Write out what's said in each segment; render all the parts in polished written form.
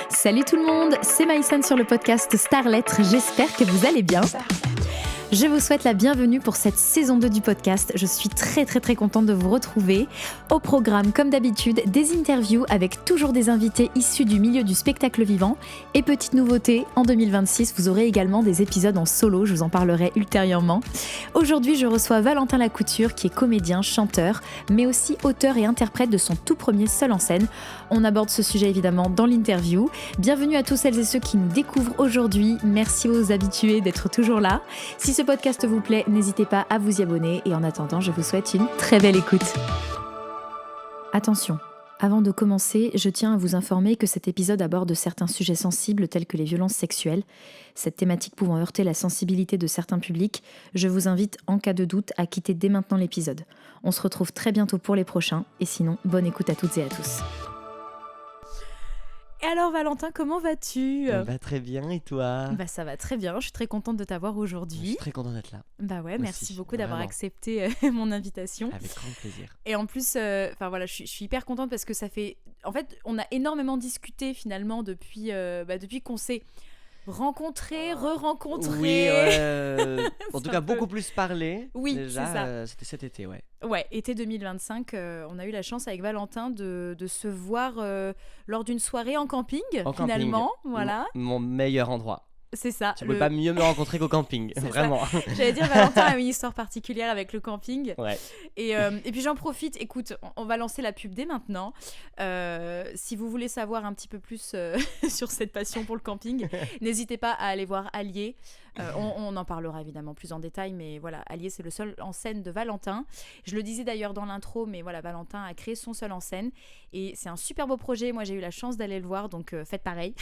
Salut tout le monde, c'est Maïson sur le podcast Starlettre, j'espère que vous allez bien. Je vous souhaite la bienvenue pour cette saison 2 du podcast. Je suis très contente de vous retrouver. Au programme, comme d'habitude, des interviews avec toujours des invités issus du milieu du spectacle vivant. Et petite nouveauté, en 2026, vous aurez également des épisodes en solo, je vous en parlerai ultérieurement. Aujourd'hui, je reçois Valentin Lacouture, qui est comédien, chanteur, mais aussi auteur et interprète de son tout premier seul en scène. On aborde ce sujet évidemment dans l'interview. Bienvenue à tous celles et ceux qui nous découvrent aujourd'hui. Merci aux habitués d'être toujours là. Si ce podcast vous plaît, n'hésitez pas à vous y abonner. Et en attendant, je vous souhaite une très belle écoute. Attention, avant de commencer, je tiens à vous informer que cet épisode aborde certains sujets sensibles tels que les violences sexuelles. Cette thématique pouvant heurter la sensibilité de certains publics, je vous invite, en cas de doute, à quitter dès maintenant l'épisode. On se retrouve très bientôt pour les prochains. Et sinon, bonne écoute à toutes et à tous. Et alors Valentin, comment vas-tu ? Très bien, et toi ? Ça va très bien, je suis très contente de t'avoir aujourd'hui. Je suis très content d'être là. Ouais, aussi, merci beaucoup d'avoir vraiment. accepté mon invitation. Avec grand plaisir. Et en plus, je suis hyper contente parce que ça fait... En fait, on a énormément discuté finalement depuis qu'on s'est rencontrés, re-rencontrés. Oui, en tout cas, beaucoup plus parlé. Oui, déjà, c'est ça. c'était cet été, ouais. Ouais, été 2025, on a eu la chance avec Valentin de se voir lors d'une soirée en camping, finalement. Voilà. Mon meilleur endroit. C'est ça. Tu ne peux pas mieux me rencontrer qu'au camping, vraiment. J'allais dire, Valentin a une histoire particulière avec le camping. Ouais. Et puis j'en profite, écoute, on va lancer la pub dès maintenant. Si vous voulez savoir un petit peu plus sur cette passion pour le camping, n'hésitez pas à aller voir Allier. On en parlera évidemment plus en détail, mais voilà, Allier, c'est le seul en scène de Valentin. Je le disais d'ailleurs dans l'intro, mais voilà, Valentin a créé son seul en scène. Et c'est un super beau projet. Moi, j'ai eu la chance d'aller le voir, donc faites pareil.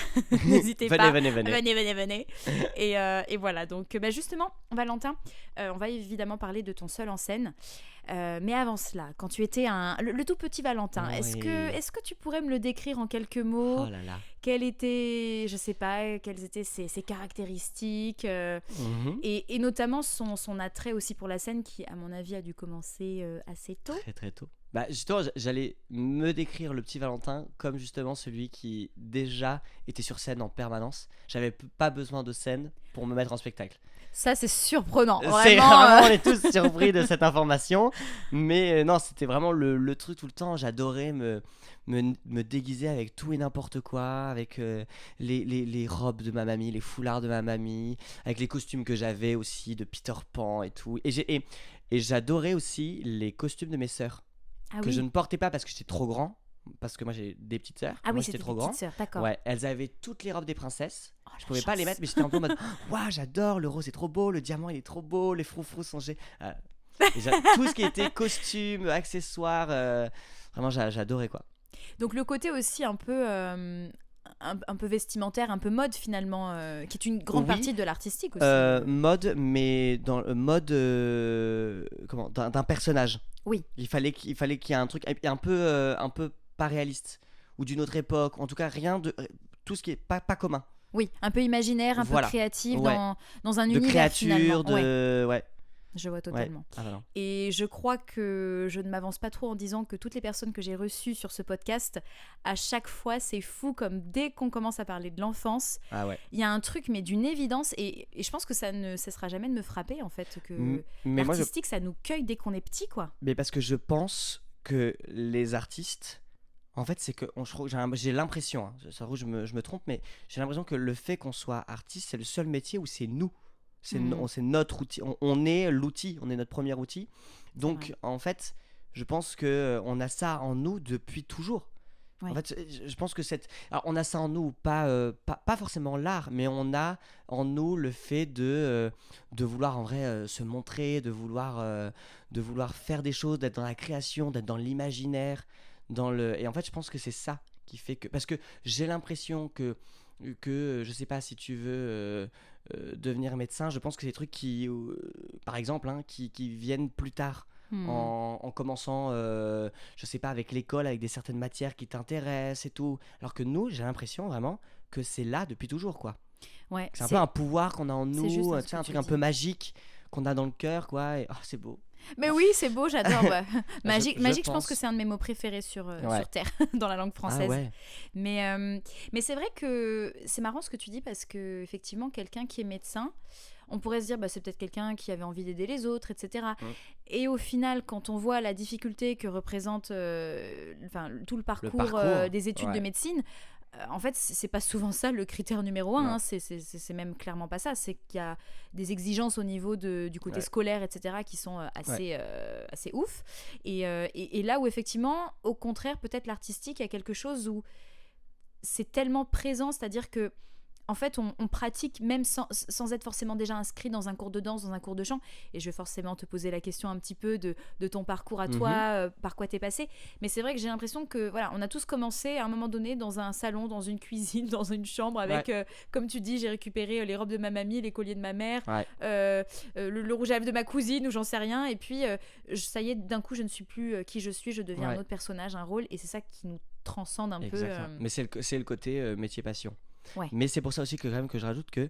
N'hésitez pas. Venez. Et voilà, donc justement, Valentin, on va évidemment parler de ton seul en scène. Mais avant cela, quand tu étais le tout petit Valentin, Oui. est-ce que tu pourrais me le décrire en quelques mots ? Oh là là. Quelles étaient ses caractéristiques et notamment son attrait aussi pour la scène qui, à mon avis, a dû commencer assez tôt. Très tôt. Justement, j'allais me décrire le petit Valentin comme justement celui qui déjà était sur scène en permanence. J'avais pas besoin de scène pour me mettre en spectacle. Ça, c'est surprenant. Vraiment, on est tous surpris de cette information. Mais non, c'était vraiment le truc tout le temps. J'adorais me déguiser avec tout et n'importe quoi, avec les robes de ma mamie, les foulards de ma mamie, avec les costumes que j'avais aussi de Peter Pan et tout. Et j'adorais aussi les costumes de mes sœurs. Je ne portais pas parce que j'étais trop grand, parce que moi j'ai des petites sœurs. Ah moi, oui, j'étais c'était trop des grand. petites sœurs, d'accord. Ouais, elles avaient toutes les robes des princesses. Oh, Je pouvais pas les mettre, mais j'étais un peu en mode waouh, j'adore, le rose est trop beau, le diamant il est trop beau, les froufrous sont tout ce qui était costumes, accessoires, vraiment j'adorais quoi. Donc le côté aussi un peu vestimentaire, un peu mode finalement, qui est une grande partie de l'artistique aussi. Mode, mais dans le mode d'un personnage. Oui. Il fallait qu'il y ait un truc un peu pas réaliste ou d'une autre époque. En tout cas, rien de tout ce qui est pas commun. Oui, un peu imaginaire, un peu créatif, ouais. dans un de univers créature, finalement. ouais. Je vois totalement. Ouais. Ah, et je crois que je ne m'avance pas trop en disant que toutes les personnes que j'ai reçues sur ce podcast, à chaque fois, c'est fou, comme dès qu'on commence à parler de l'enfance, il y a un truc, mais d'une évidence, et je pense que ça ne cessera jamais de me frapper, en fait, que l'artistique, ça nous cueille dès qu'on est petit, quoi. Mais parce que je pense que les artistes... En fait, c'est que j'ai l'impression, ça je me trompe, mais j'ai l'impression que le fait qu'on soit artiste, c'est le seul métier où c'est nous. C'est notre outil. On est l'outil, on est notre premier outil. Donc, en fait, je pense qu'on a ça en nous depuis toujours. Ouais. En fait, je pense que alors, on a ça en nous, pas forcément l'art, mais on a en nous le fait de vouloir en vrai se montrer, de vouloir faire des choses, d'être dans la création, d'être dans l'imaginaire. Et en fait, je pense que c'est ça qui fait que... Parce que j'ai l'impression que je sais pas, si tu veux devenir médecin, je pense que c'est des trucs qui, par exemple, qui viennent plus tard. En commençant, je sais pas, avec l'école, avec des certaines matières qui t'intéressent et tout. Alors que nous, j'ai l'impression vraiment que c'est là depuis toujours, quoi. Ouais, c'est un peu un pouvoir qu'on a en nous, juste un truc un peu magique qu'on a dans le cœur, quoi. Et, c'est beau. Mais oui, c'est beau, j'adore. Bah. Magique, je pense. pense que c'est un de mes mots préférés sur Terre, dans la langue française. Ah ouais. Mais c'est vrai que c'est marrant ce que tu dis parce que effectivement, quelqu'un qui est médecin, on pourrait se dire c'est peut-être quelqu'un qui avait envie d'aider les autres, etc. Et au final, quand on voit la difficulté que représente tout le parcours, des études de médecine, en fait, c'est pas souvent ça le critère numéro 1. Hein. C'est même clairement pas ça. C'est qu'il y a des exigences au niveau du côté scolaire, etc., qui sont assez ouf. Et là où effectivement, au contraire, peut-être l'artistique, il y a quelque chose où c'est tellement présent, c'est-à-dire que en fait, on pratique même sans être forcément déjà inscrit dans un cours de danse, dans un cours de chant. Et je vais forcément te poser la question un petit peu de ton parcours à toi, par quoi t'es passé. Mais c'est vrai que j'ai l'impression que voilà, on a tous commencé à un moment donné dans un salon, dans une cuisine, dans une chambre avec, comme tu dis, j'ai récupéré les robes de ma mamie, les colliers de ma mère, le rouge à lèvres de ma cousine ou j'en sais rien. Et puis, ça y est, d'un coup, je ne suis plus qui je suis, je deviens un autre personnage, un rôle. Et c'est ça qui nous transcende un peu. Mais c'est le côté métier passion. Ouais. Mais c'est pour ça aussi que, quand même, que je rajoute que,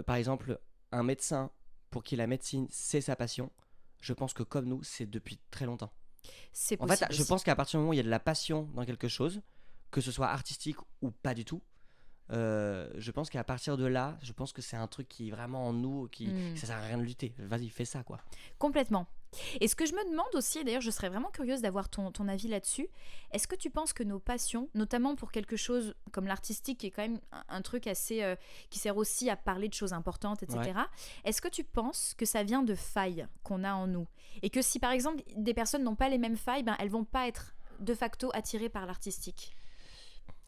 par exemple, un médecin pour qui la médecine, c'est sa passion, je pense que comme nous, c'est depuis très longtemps. C'est possible. En fait, je pense qu'à partir du moment où il y a de la passion dans quelque chose, que ce soit artistique ou pas du tout, je pense qu'à partir de là, je pense que c'est un truc qui est vraiment en nous, ça sert à rien de lutter. Vas-y, fais ça, quoi. Complètement. Et ce que je me demande aussi, et d'ailleurs je serais vraiment curieuse d'avoir ton avis là-dessus, est-ce que tu penses que nos passions, notamment pour quelque chose comme l'artistique, qui est quand même un truc assez qui sert aussi à parler de choses importantes, etc., est-ce que tu penses que ça vient de failles qu'on a en nous? Et que si par exemple des personnes n'ont pas les mêmes failles, elles vont pas être de facto attirées par l'artistique?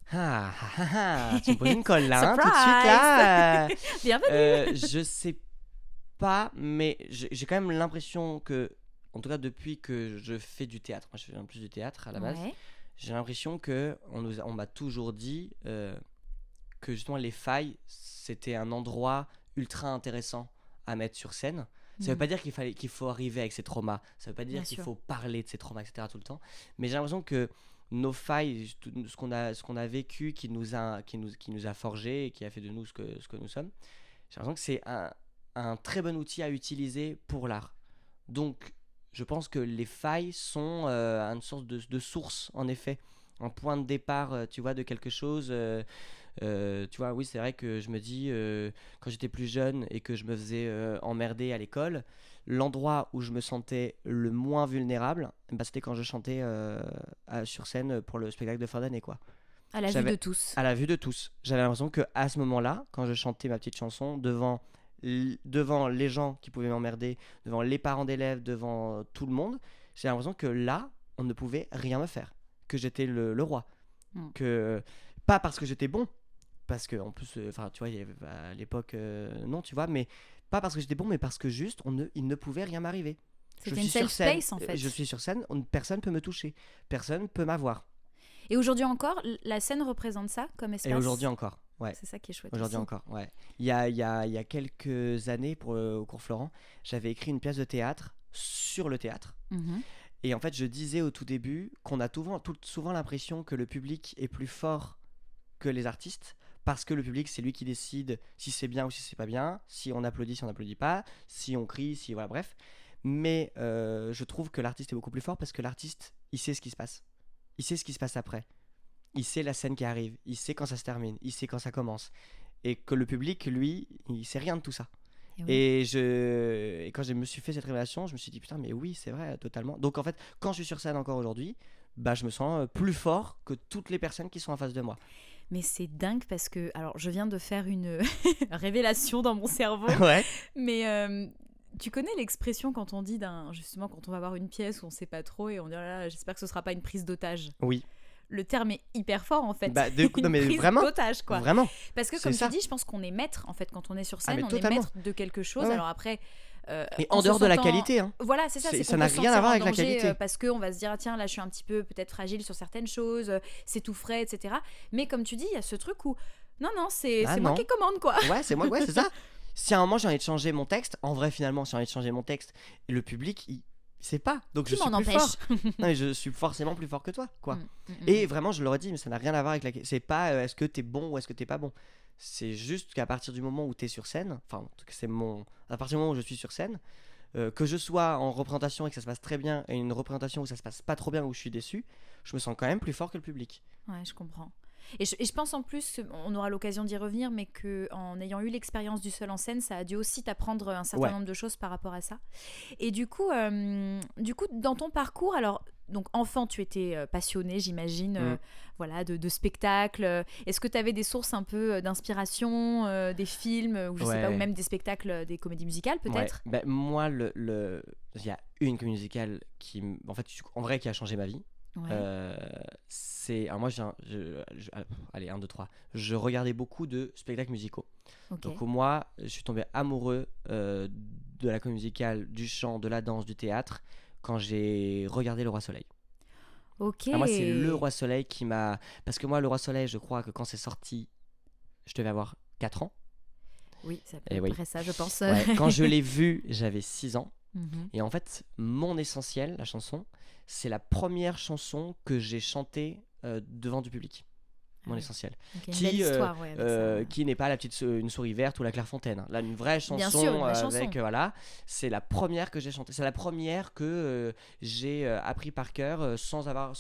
Tu me poses une colle là, tout de suite là. Bienvenue. Je sais pas, mais j'ai quand même l'impression que, en tout cas depuis que je fais du théâtre, moi je fais en plus du théâtre à la base, j'ai l'impression que on m'a toujours dit que justement les failles, c'était un endroit ultra intéressant à mettre sur scène. Ça veut pas dire qu'il faut arriver avec ses traumas, ça veut pas dire qu'il faut parler de ses traumas, etc. tout le temps, mais j'ai l'impression que nos failles, ce qu'on a vécu, qui nous a forgé et qui a fait de nous ce que nous sommes, j'ai l'impression que c'est un très bon outil à utiliser pour l'art. Donc je pense que les failles sont une sorte de source, en effet, un point de départ, tu vois, de quelque chose. Tu vois, oui, c'est vrai que je me dis, quand j'étais plus jeune et que je me faisais emmerder à l'école, l'endroit où je me sentais le moins vulnérable, c'était quand je chantais sur scène pour le spectacle de fin d'année, quoi. À la vue de tous. À la vue de tous. J'avais l'impression qu'à ce moment-là, quand je chantais ma petite chanson devant les gens qui pouvaient m'emmerder, devant les parents d'élèves, devant tout le monde, j'ai l'impression que là, on ne pouvait rien me faire, que j'étais le roi, que pas parce que j'étais bon, parce que en plus, tu vois, à l'époque, non, tu vois, mais pas parce que j'étais bon, mais parce que juste, il ne pouvait rien m'arriver. C'était une safe space, en fait. Je suis sur scène, personne peut me toucher, personne peut m'avoir. Et aujourd'hui encore, la scène représente ça comme espace. Et aujourd'hui encore. Ouais. C'est ça qui est chouette. Aujourd'hui aussi. encore, ouais. Il y a quelques années, au cours Florent, j'avais écrit une pièce de théâtre sur le théâtre. Et en fait, je disais au tout début qu'on a souvent l'impression que le public est plus fort que les artistes, parce que le public, c'est lui qui décide si c'est bien ou si c'est pas bien, si on applaudit, si on n'applaudit pas, si on crie, voilà, bref. Mais je trouve que l'artiste est beaucoup plus fort parce que l'artiste, il sait ce qui se passe. Il sait ce qui se passe après. Il sait la scène qui arrive, il sait quand ça se termine, il sait quand ça commence. Et que le public, lui, il sait rien de tout ça. Et quand je me suis fait cette révélation, je me suis dit putain, mais oui, c'est vrai, totalement. Donc en fait, quand je suis sur scène encore aujourd'hui, je me sens plus fort que toutes les personnes qui sont en face de moi. Mais c'est dingue parce que, alors je viens de faire une révélation dans mon cerveau. Ouais. Mais tu connais l'expression quand on dit justement quand on va voir une pièce où on sait pas trop et on dit là, j'espère que ce sera pas une prise d'otage. Oui. Le terme est hyper fort en fait. Non, mais prise vraiment, d'otage quoi. Vraiment. Parce que comme tu dis, je pense qu'on est maître en fait quand on est sur scène, on totalement. est maître de quelque chose. Ouais. Alors après. Mais en dehors de la qualité, hein. Voilà, c'est ça. Ça n'a rien à voir avec la qualité. Parce qu'on va se dire, tiens, là, je suis un petit peu peut-être fragile sur certaines choses, c'est tout frais, etc. Mais comme tu dis, il y a ce truc où, non, c'est moi qui commande, quoi. Ouais, c'est moi, c'est ça. Si à un moment j'ai envie de changer mon texte, en vrai, finalement, si j'ai envie de changer mon texte, le public, il sait pas. Donc je suis plus fort. Non, mais je suis forcément plus fort que toi, quoi. Et vraiment, je l'aurais dit, mais ça n'a rien à voir avec la qualité. C'est pas est-ce que t'es bon ou est-ce que t'es pas bon. C'est juste qu'à partir du moment où t'es sur scène, enfin, c'est à partir du moment où je suis sur scène, que je sois en représentation et que ça se passe très bien, et une représentation où ça se passe pas trop bien, où je suis déçu, je me sens quand même plus fort que le public. Ouais, je comprends. Et je pense en plus, on aura l'occasion d'y revenir, mais qu'en ayant eu l'expérience du seul en scène, ça a dû aussi t'apprendre un certain nombre de choses par rapport à ça. Et du coup, dans ton parcours, alors, donc enfant, tu étais passionné, j'imagine, voilà, de spectacles. Est-ce que tu avais des sources un peu d'inspiration, des films, ou je sais pas, ou même des spectacles, des comédies musicales peut-être? Moi, il y a une comédie musicale en fait, en vrai, qui a changé ma vie. Ouais. Alors moi, allez, 1, 2, 3. Je regardais beaucoup de spectacles musicaux. Okay. Donc moi, je suis tombé amoureux de la comédie musicale, du chant, de la danse, du théâtre, quand j'ai regardé Le Roi Soleil. Ok. Moi, c'est Le Roi Soleil qui m'a... Parce que moi, Le Roi Soleil, je crois que quand c'est sorti, je devais avoir 4 ans. Oui, c'est à peu près ça, je pense. Ouais, quand je l'ai vu, j'avais 6 ans. Mm-hmm. Et en fait, Mon Essentiel, la chanson, c'est la première chanson que j'ai chantée devant du public. Mon Essentiel. Okay, qui n'est pas une souris verte ou la Clairefontaine. Là, une vraie chanson. Bien sûr, une vraie chanson. Voilà, c'est la première que j'ai chantée. C'est la première que j'ai appris par cœur sans avoir,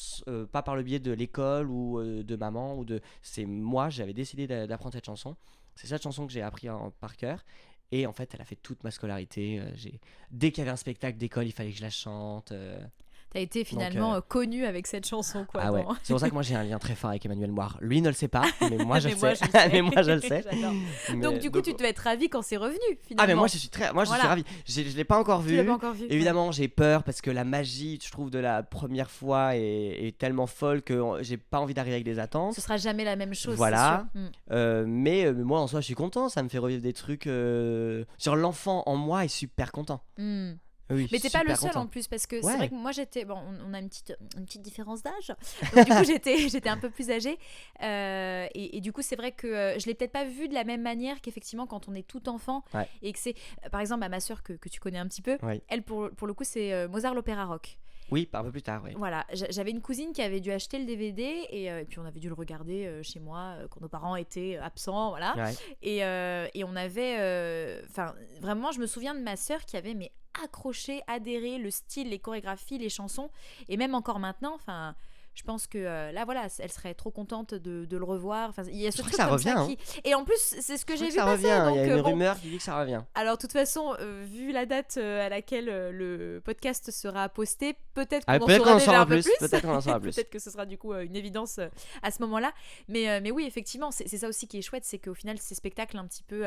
pas par le biais de l'école ou de maman c'est moi, j'avais décidé d'apprendre cette chanson. C'est cette chanson que j'ai appris par cœur. Et en fait, elle a fait toute ma scolarité. Dès qu'il y avait un spectacle d'école, il fallait que je la chante. T'as été finalement connu avec cette chanson, quoi. Ah ouais. C'est pour ça que moi j'ai un lien très fort avec Emmanuel Moir. Lui ne le sait pas, mais moi je le sais. Mais moi je le sais. Donc du coup, tu devais être ravi quand c'est revenu finalement. Ah mais moi je suis ravi. Je l'ai pas encore vu. Tu l'as pas encore vu. Évidemment, j'ai peur parce que la magie, je trouve, de la première fois est tellement folle que j'ai pas envie d'arriver avec des attentes. Ce sera jamais la même chose. Voilà. C'est sûr. Mais moi en soi, je suis content. Ça me fait revivre des trucs. Sur l'enfant en moi est super content. Oui, mais t'es pas le seul content. En plus parce que c'est vrai que moi j'étais on a une petite différence d'âge, donc du coup j'étais un peu plus âgée et du coup c'est vrai que je l'ai peut-être pas vu de la même manière qu'effectivement quand on est tout enfant et que c'est par exemple ma sœur que tu connais un petit peu, elle pour le coup c'est Mozart l'opéra rock. Oui, un peu plus tard, oui. Voilà, j'avais une cousine qui avait dû acheter le DVD et puis on avait dû le regarder chez moi quand nos parents étaient absents, voilà. Et on avait, vraiment, je me souviens de ma sœur qui avait accroché, adhéré, le style, les chorégraphies, les chansons, et même encore maintenant, enfin. Je pense que là, voilà, elle serait trop contente de le revoir. Enfin, il y a ce truc ça comme revient, ça qui... Et en plus, c'est ce que j'ai vu ça passer. Revient. Donc, il y a une rumeur qui dit que ça revient. Alors, de toute façon, vu la date à laquelle le podcast sera posté, peut-être qu'on en saura déjà un peu plus. Peut-être qu'on en saura plus. Peut-être que ce sera du coup une évidence à ce moment-là. Mais oui, effectivement, c'est ça aussi qui est chouette, c'est qu'au final, ces spectacles un petit peu...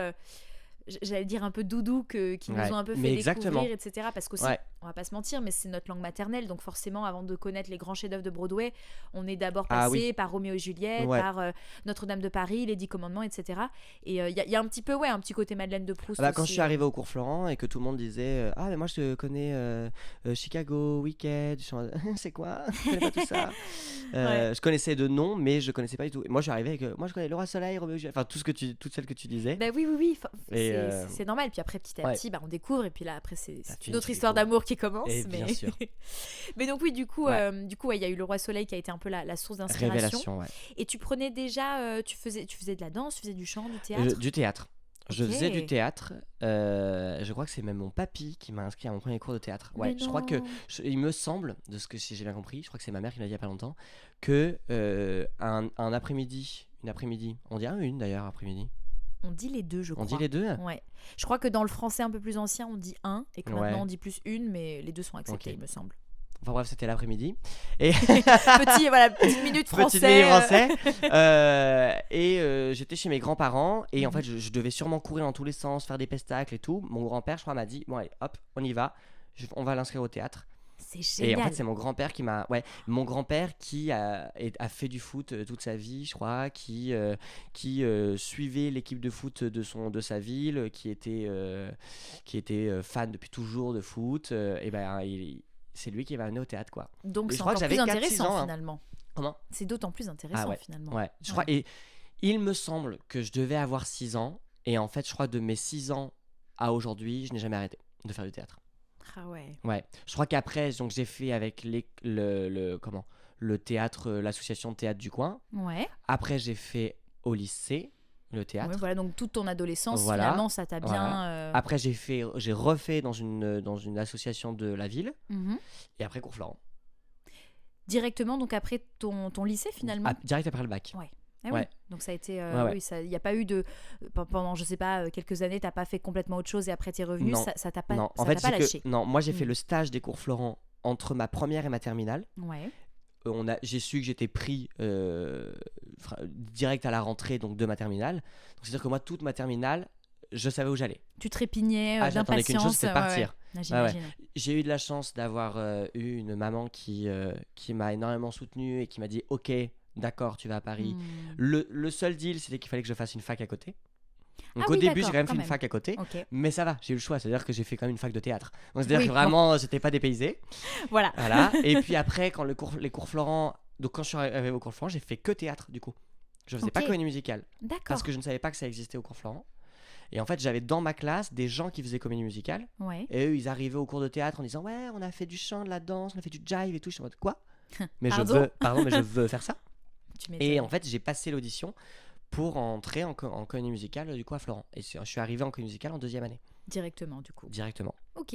j'allais dire un peu doudou qui nous ont un peu fait découvrir, etc. Parce qu'aussi, on va pas se mentir, mais c'est notre langue maternelle, donc forcément, avant de connaître les grands chefs-d'œuvre de Broadway, on est d'abord passé par Roméo et Juliette, par Notre-Dame de Paris, Les 10 Commandements, etc. Et il y a un petit peu, un petit côté Madeleine de Proust. Quand je suis arrivé au cours Florent et que tout le monde disait ah mais moi je connais Chicago, Wicked, c'est quoi? Je connais pas tout ça. Je connaissais de nom, mais je connaissais pas du tout. Et moi je suis arrivé avec moi je connais Le Roi Soleil, Roméo et Juliette, enfin toutes celles que tu disais. Bah oui. C'est normal. Puis après, petit à petit, on découvre. Et puis là, après, c'est une autre histoire d'amour qui commence. Bien sûr. Mais donc oui, du coup, il y a eu Le Roi Soleil qui a été un peu la source d'inspiration. Révélation, Et tu prenais déjà, tu faisais de la danse, tu faisais du chant, du théâtre. Du théâtre. Je faisais du théâtre. Je crois que c'est même mon papy qui m'a inscrit à mon premier cours de théâtre. Ouais, je crois que il me semble, de ce que si j'ai bien compris, je crois que c'est ma mère qui m'a dit il y a pas longtemps, que un après-midi, une après-midi, on dit une d'ailleurs après-midi. On dit les deux, je crois. On dit les deux? Ouais. Je crois que dans le français un peu plus ancien, on dit un, et que maintenant on dit plus une, mais les deux sont acceptés, il me semble. Enfin bref, c'était l'après-midi. Et petite minute français. Et j'étais chez mes grands-parents, et en fait, je devais sûrement courir dans tous les sens, faire des pestacles et tout. Mon grand-père, je crois, m'a dit bon, allez, hop, on y va. On va l'inscrire au théâtre. C'est génial. Et en fait, c'est mon grand-père qui m'a... mon grand-père qui a fait du foot toute sa vie, je crois, qui suivait l'équipe de foot de sa ville, qui était fan depuis toujours de foot. C'est lui qui m'a amené au théâtre, quoi. Donc c'est encore plus intéressant, finalement. Comment ? C'est d'autant plus intéressant, finalement. Ouais, je crois... Et il me semble que je devais avoir 6 ans. Et en fait, je crois que de mes 6 ans à aujourd'hui, je n'ai jamais arrêté de faire du théâtre. Ah ouais. Ouais. Je crois qu'après, donc j'ai fait avec le théâtre, l'association de théâtre du coin. Ouais. Après, j'ai fait au lycée. le théâtre. Oui, voilà, donc toute ton adolescence, Voilà. finalement, ça t'a Voilà. bien... Après, j'ai refait dans une association de la ville. Mhm. Et après, Cours Florent. Directement, donc après ton lycée, finalement. Direct après le bac. Ouais. Ah Ouais. oui, donc ça a été... Ouais. Oui, il n'y a pas eu de... Pendant, je sais pas, quelques années, t'as pas fait complètement autre chose et après t'es revenu, Non. ça t'a pas, Non, ça en fait, t'a pas lâché. non, moi j'ai fait Mm. le stage des Cours Florent entre ma première et ma terminale. Ouais. J'ai su que j'étais pris direct à la rentrée donc de ma terminale. Donc c'est-à-dire que moi, toute ma terminale, je savais où j'allais. Tu trépignais J'attendais qu'une chose, d'impatience. c'était de partir. Ouais. J'imagine. J'ai eu de la chance d'avoir eu une maman qui m'a énormément soutenu et qui m'a dit « Ok, d'accord, tu vas à Paris. Mm. Le seul deal, c'était qu'il fallait que je fasse une fac à côté. Donc Ah au oui, début, d'accord, j'ai quand même quand fait même. une fac à côté. Ok. Mais ça va, j'ai eu le choix. C'est-à-dire que j'ai fait quand même une fac de théâtre. Donc c'est-à-dire Oui, que vraiment, j'étais pas dépaysé. Voilà. Voilà. Et puis après, quand les cours Florent... Donc quand je suis arrivé au cours Florent, j'ai fait que théâtre du coup. Je faisais pas Ok. comédie musicale. D'accord. Parce que je ne savais pas que ça existait au cours Florent. Et en fait, j'avais dans ma classe des gens qui faisaient comédie musicale. Ouais. Et eux, ils arrivaient au cours de théâtre en disant « Ouais, on a fait du chant, de la danse, on a fait du jive et tout. » Je suis en mode « Quoi ?» Mais Pardon mais je veux faire ça. Tu m'étonnes. Et en fait, j'ai passé l'audition pour entrer en comédie musicale du coup à Florent. Et je suis arrivé en comédie musicale en 2e année, Directement, du coup. directement. Ok.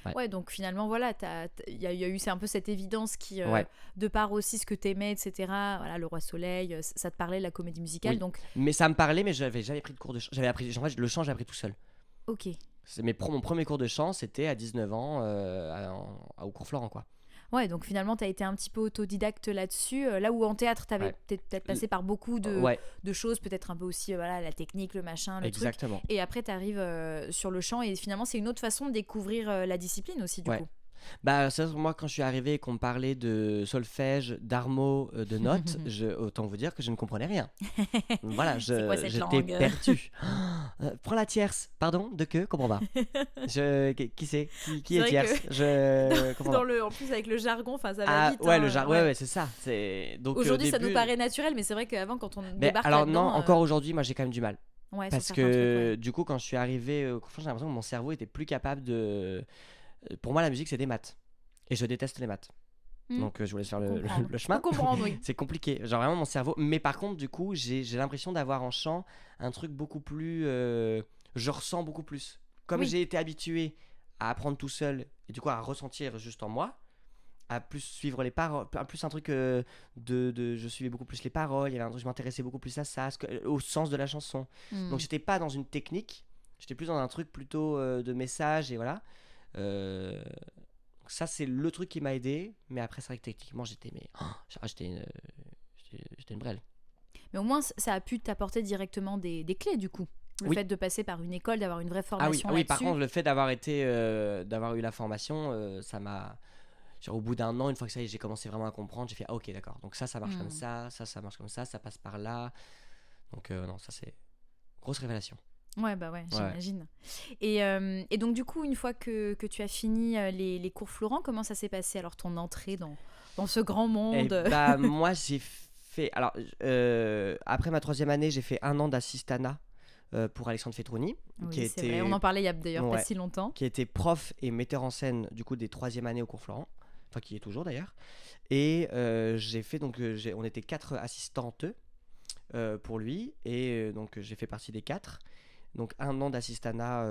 Ouais. Ouais, donc finalement, voilà, il y a eu c'est un peu cette évidence qui, Ouais. de par aussi ce que t'aimais, etc., voilà, Le Roi Soleil, ça te parlait, la comédie musicale, Oui. donc Mais ça me parlait, mais j'avais jamais pris de cours de chant. J'avais appris, en fait, le chant, j'ai appris tout seul. ok. Mon premier cours de chant, c'était à 19 ans au cours Florent, quoi. Ouais, donc finalement, t'as été un petit peu autodidacte là-dessus, là où en théâtre, t'avais Ouais. peut-être passé par beaucoup Ouais, de choses, peut-être un peu aussi, voilà, la technique, le machin, le truc. exactement. Et après, t'arrives sur le chant et finalement, c'est une autre façon de découvrir la discipline aussi, du Ouais. coup. Bah, ça, moi, quand je suis arrivé et qu'on me parlait de solfège, d'armo, de notes, autant vous dire que je ne comprenais rien. Voilà, C'est quoi cette j'étais langue perdu. Prends la tierce. Pardon, de que comprends pas. Qui c'est qui C'est est vrai tierce que Je comprends pas. En plus, avec le jargon, ça va vite. Ouais, hein, le jargon, ouais, c'est ça. Donc, Aujourd'hui, au ça nous début- paraît naturel, mais c'est vrai qu'avant, quand on Mais débarque alors, non, là-dedans... encore aujourd'hui, moi, j'ai quand même du mal. ouais, sur Parce certains que trucs, du coup, quand je suis arrivé au cours Florent, j'ai l'impression que mon cerveau était plus capable de. Pour moi, la musique, c'est des maths. Et je déteste les maths. Hmm. Donc, je vous laisse faire Faut le comprendre. chemin. Faut comprendre, oui. C'est compliqué. Genre, vraiment, mon cerveau. Mais par contre, du coup, j'ai l'impression d'avoir en chant un truc beaucoup plus. Je ressens beaucoup plus. Comme Oui. j'ai été habitué à apprendre tout seul et du coup à ressentir juste en moi, à plus suivre les paroles, plus un truc je suivais beaucoup plus les paroles, il y avait un truc, je m'intéressais beaucoup plus à ça, au sens de la chanson. Hmm. Donc j'étais pas dans une technique, j'étais plus dans un truc plutôt de message et voilà. Donc ça c'est le truc qui m'a aidé, mais après c'est vrai que techniquement j'étais une brêle. Mais au moins, ça a pu t'apporter directement des clés, du coup. Le Oui. fait de passer par une école, d'avoir une vraie Ah oui, formation ah oui, par là-dessus. contre le fait d'avoir eu la formation, ça m'a. Genre, au bout d'un an, une fois que ça y est, j'ai commencé vraiment à comprendre, j'ai fait ah ok d'accord, donc ça marche comme ça marche comme ça passe par là. Donc non, ça c'est grosse révélation. Ouais, bah ouais, j'imagine. Et donc, du coup, une fois que tu as fini les cours Florent, comment ça s'est passé alors ton entrée dans ce grand Et monde bah moi j'ai fait alors après ma 3e année, j'ai fait 1 an d'assistanat pour Alexandre Fetrouni, Oui, qui c'est vrai. On en parlait il y a d'ailleurs pas Ouais. si longtemps. qui était prof et metteur en scène du coup des 3e années au cours Florent, enfin qui est toujours d'ailleurs. Et j'ai fait donc on était 4 assistantes pour lui et donc j'ai fait partie des 4. Donc 1 an d'assistanat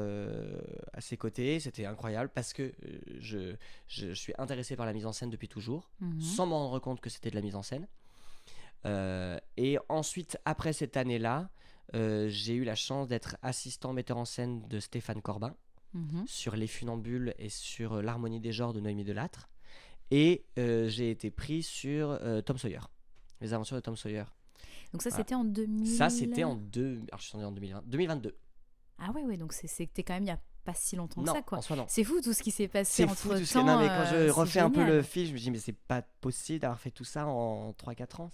à ses côtés, c'était incroyable parce que je suis intéressé par la mise en scène depuis toujours, Mhm. sans m'en rendre compte que c'était de la mise en scène. Et ensuite, après cette année-là, j'ai eu la chance d'être assistant metteur en scène de Stéphane Corbin Mhm. sur Les Funambules et sur L'Harmonie des genres de Noémie Delattre. Et j'ai été pris sur Tom Sawyer, Les Aventures de Tom Sawyer. Donc ça, Voilà. c'était en 2000... Ça, c'était en 2022. Ah ouais, donc c'était quand même il n'y a pas si longtemps Non, que ça, quoi. en soi, non. C'est fou tout ce qui s'est passé C'est entre fou temps. tout ce que... Non, mais quand je c'est refais un peu génial. le film, je me dis, mais c'est pas possible d'avoir fait tout ça en 3-4 ans.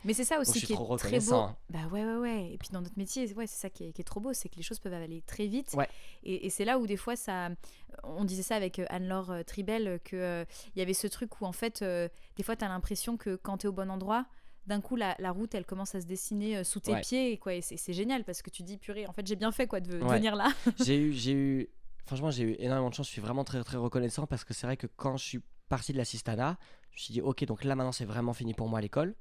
Mais c'est ça Donc, aussi je suis qui est trop très beau. reconnaissant, hein. Bah ouais. Et puis dans notre métier, ouais, c'est ça qui est trop beau, c'est que les choses peuvent aller très vite. Ouais. Et c'est là où des fois ça, on disait ça avec Anne-Laure Tribel, que il y avait ce truc où en fait, des fois t'as l'impression que quand t'es au bon endroit, d'un coup la route elle commence à se dessiner sous tes Ouais. pieds, quoi. Et c'est génial parce que tu dis purée, en fait j'ai bien fait quoi de Ouais. venir là. Franchement, j'ai eu énormément de chance. Je suis vraiment très, très reconnaissant parce que c'est vrai que quand je suis parti de l'assistanat, je me suis dit, ok, donc là maintenant c'est vraiment fini pour moi à l'école.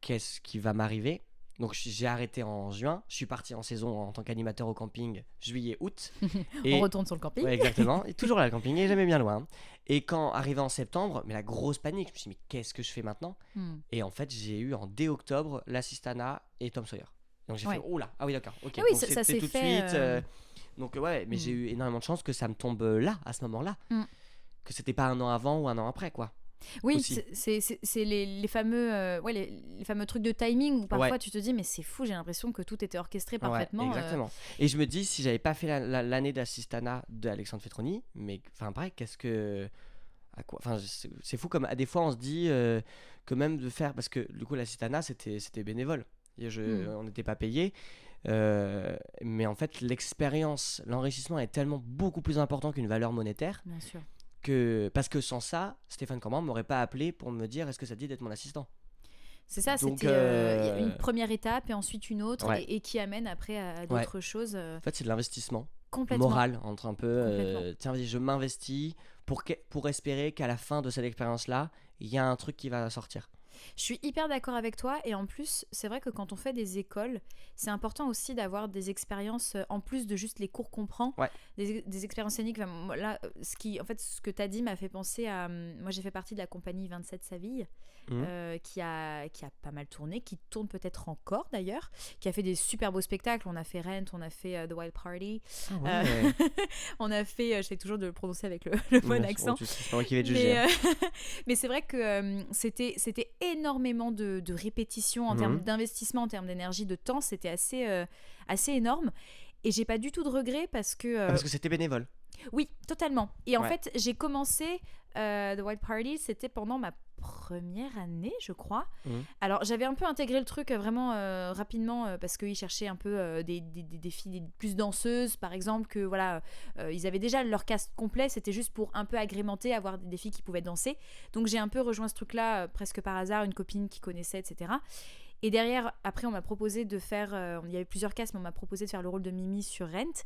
Qu'est-ce qui va m'arriver ? Donc j'ai arrêté en juin, je suis parti en saison en tant qu'animateur au camping juillet-août. On retourne sur le camping. Ouais, exactement, et toujours là le camping, et jamais bien loin. Et quand arrivé en septembre, mais la grosse panique, je me suis dit mais qu'est-ce que je fais maintenant? Et en fait j'ai eu dès octobre l'Assistana et Tom Sawyer. Donc j'ai fait oula, ah oui d'accord, ok. Ah oui, donc ça s'est tout de fait, suite. Donc ouais, mais j'ai eu énormément de chance que ça me tombe là, à ce moment-là. Que c'était pas un an avant ou un an après quoi. Oui, c'est les fameux, les fameux trucs de timing où parfois tu te dis mais c'est fou, j'ai l'impression que tout était orchestré parfaitement. Exactement. Et je me dis si j'avais pas fait l'année d'Assistana d'Alexandre Fetroni, mais enfin pareil, qu'est-ce que... Enfin, c'est fou comme des fois on se dit que même de faire, parce que du coup l'Assistana c'était bénévole. On n'était pas payé. Mais en fait l'expérience, l'enrichissement est tellement beaucoup plus important qu'une valeur monétaire. Bien sûr. Parce que sans ça, Stéphane Camban m'aurait pas appelé pour me dire est-ce que ça te dit d'être mon assistant. C'est ça, donc, c'était une première étape et ensuite une autre et qui amène après à d'autres choses. En fait, c'est de l'investissement complètement moral entre un peu tiens, vas-y, je m'investis pour espérer qu'à la fin de cette expérience-là, il y a un truc qui va sortir. Je suis hyper d'accord avec toi et en plus, c'est vrai que quand on fait des écoles, c'est important aussi d'avoir des expériences en plus de juste les cours qu'on prend, des expériences scéniques. Enfin, là, ce que tu as dit m'a fait penser à... Moi, j'ai fait partie de la compagnie 27 Saville, qui a pas mal tourné, qui tourne peut-être encore d'ailleurs, qui a fait des super beaux spectacles. On a fait Rent, on a fait The Wild Party. On a fait... J'essaie toujours de le prononcer avec le bon accent. C'est pas moi qui vais te juger. Mais c'est vrai que c'était énormément de répétitions en termes d'investissement, en termes d'énergie, de temps. C'était assez énorme. Et j'ai pas du tout de regrets parce que... Parce que c'était bénévole. Oui, totalement. Et en fait, j'ai commencé The Wild Party, c'était pendant ma première année, je crois. Alors, j'avais un peu intégré le truc vraiment rapidement parce qu'ils cherchaient un peu des filles plus danseuses, par exemple, que voilà, ils avaient déjà leur cast complet, c'était juste pour un peu agrémenter, avoir des filles qui pouvaient danser. Donc, j'ai un peu rejoint ce truc-là presque par hasard, une copine qui connaissait, etc. Et derrière, après, on m'a proposé de faire... il y avait plusieurs castes, mais on m'a proposé de faire le rôle de Mimi sur Rent.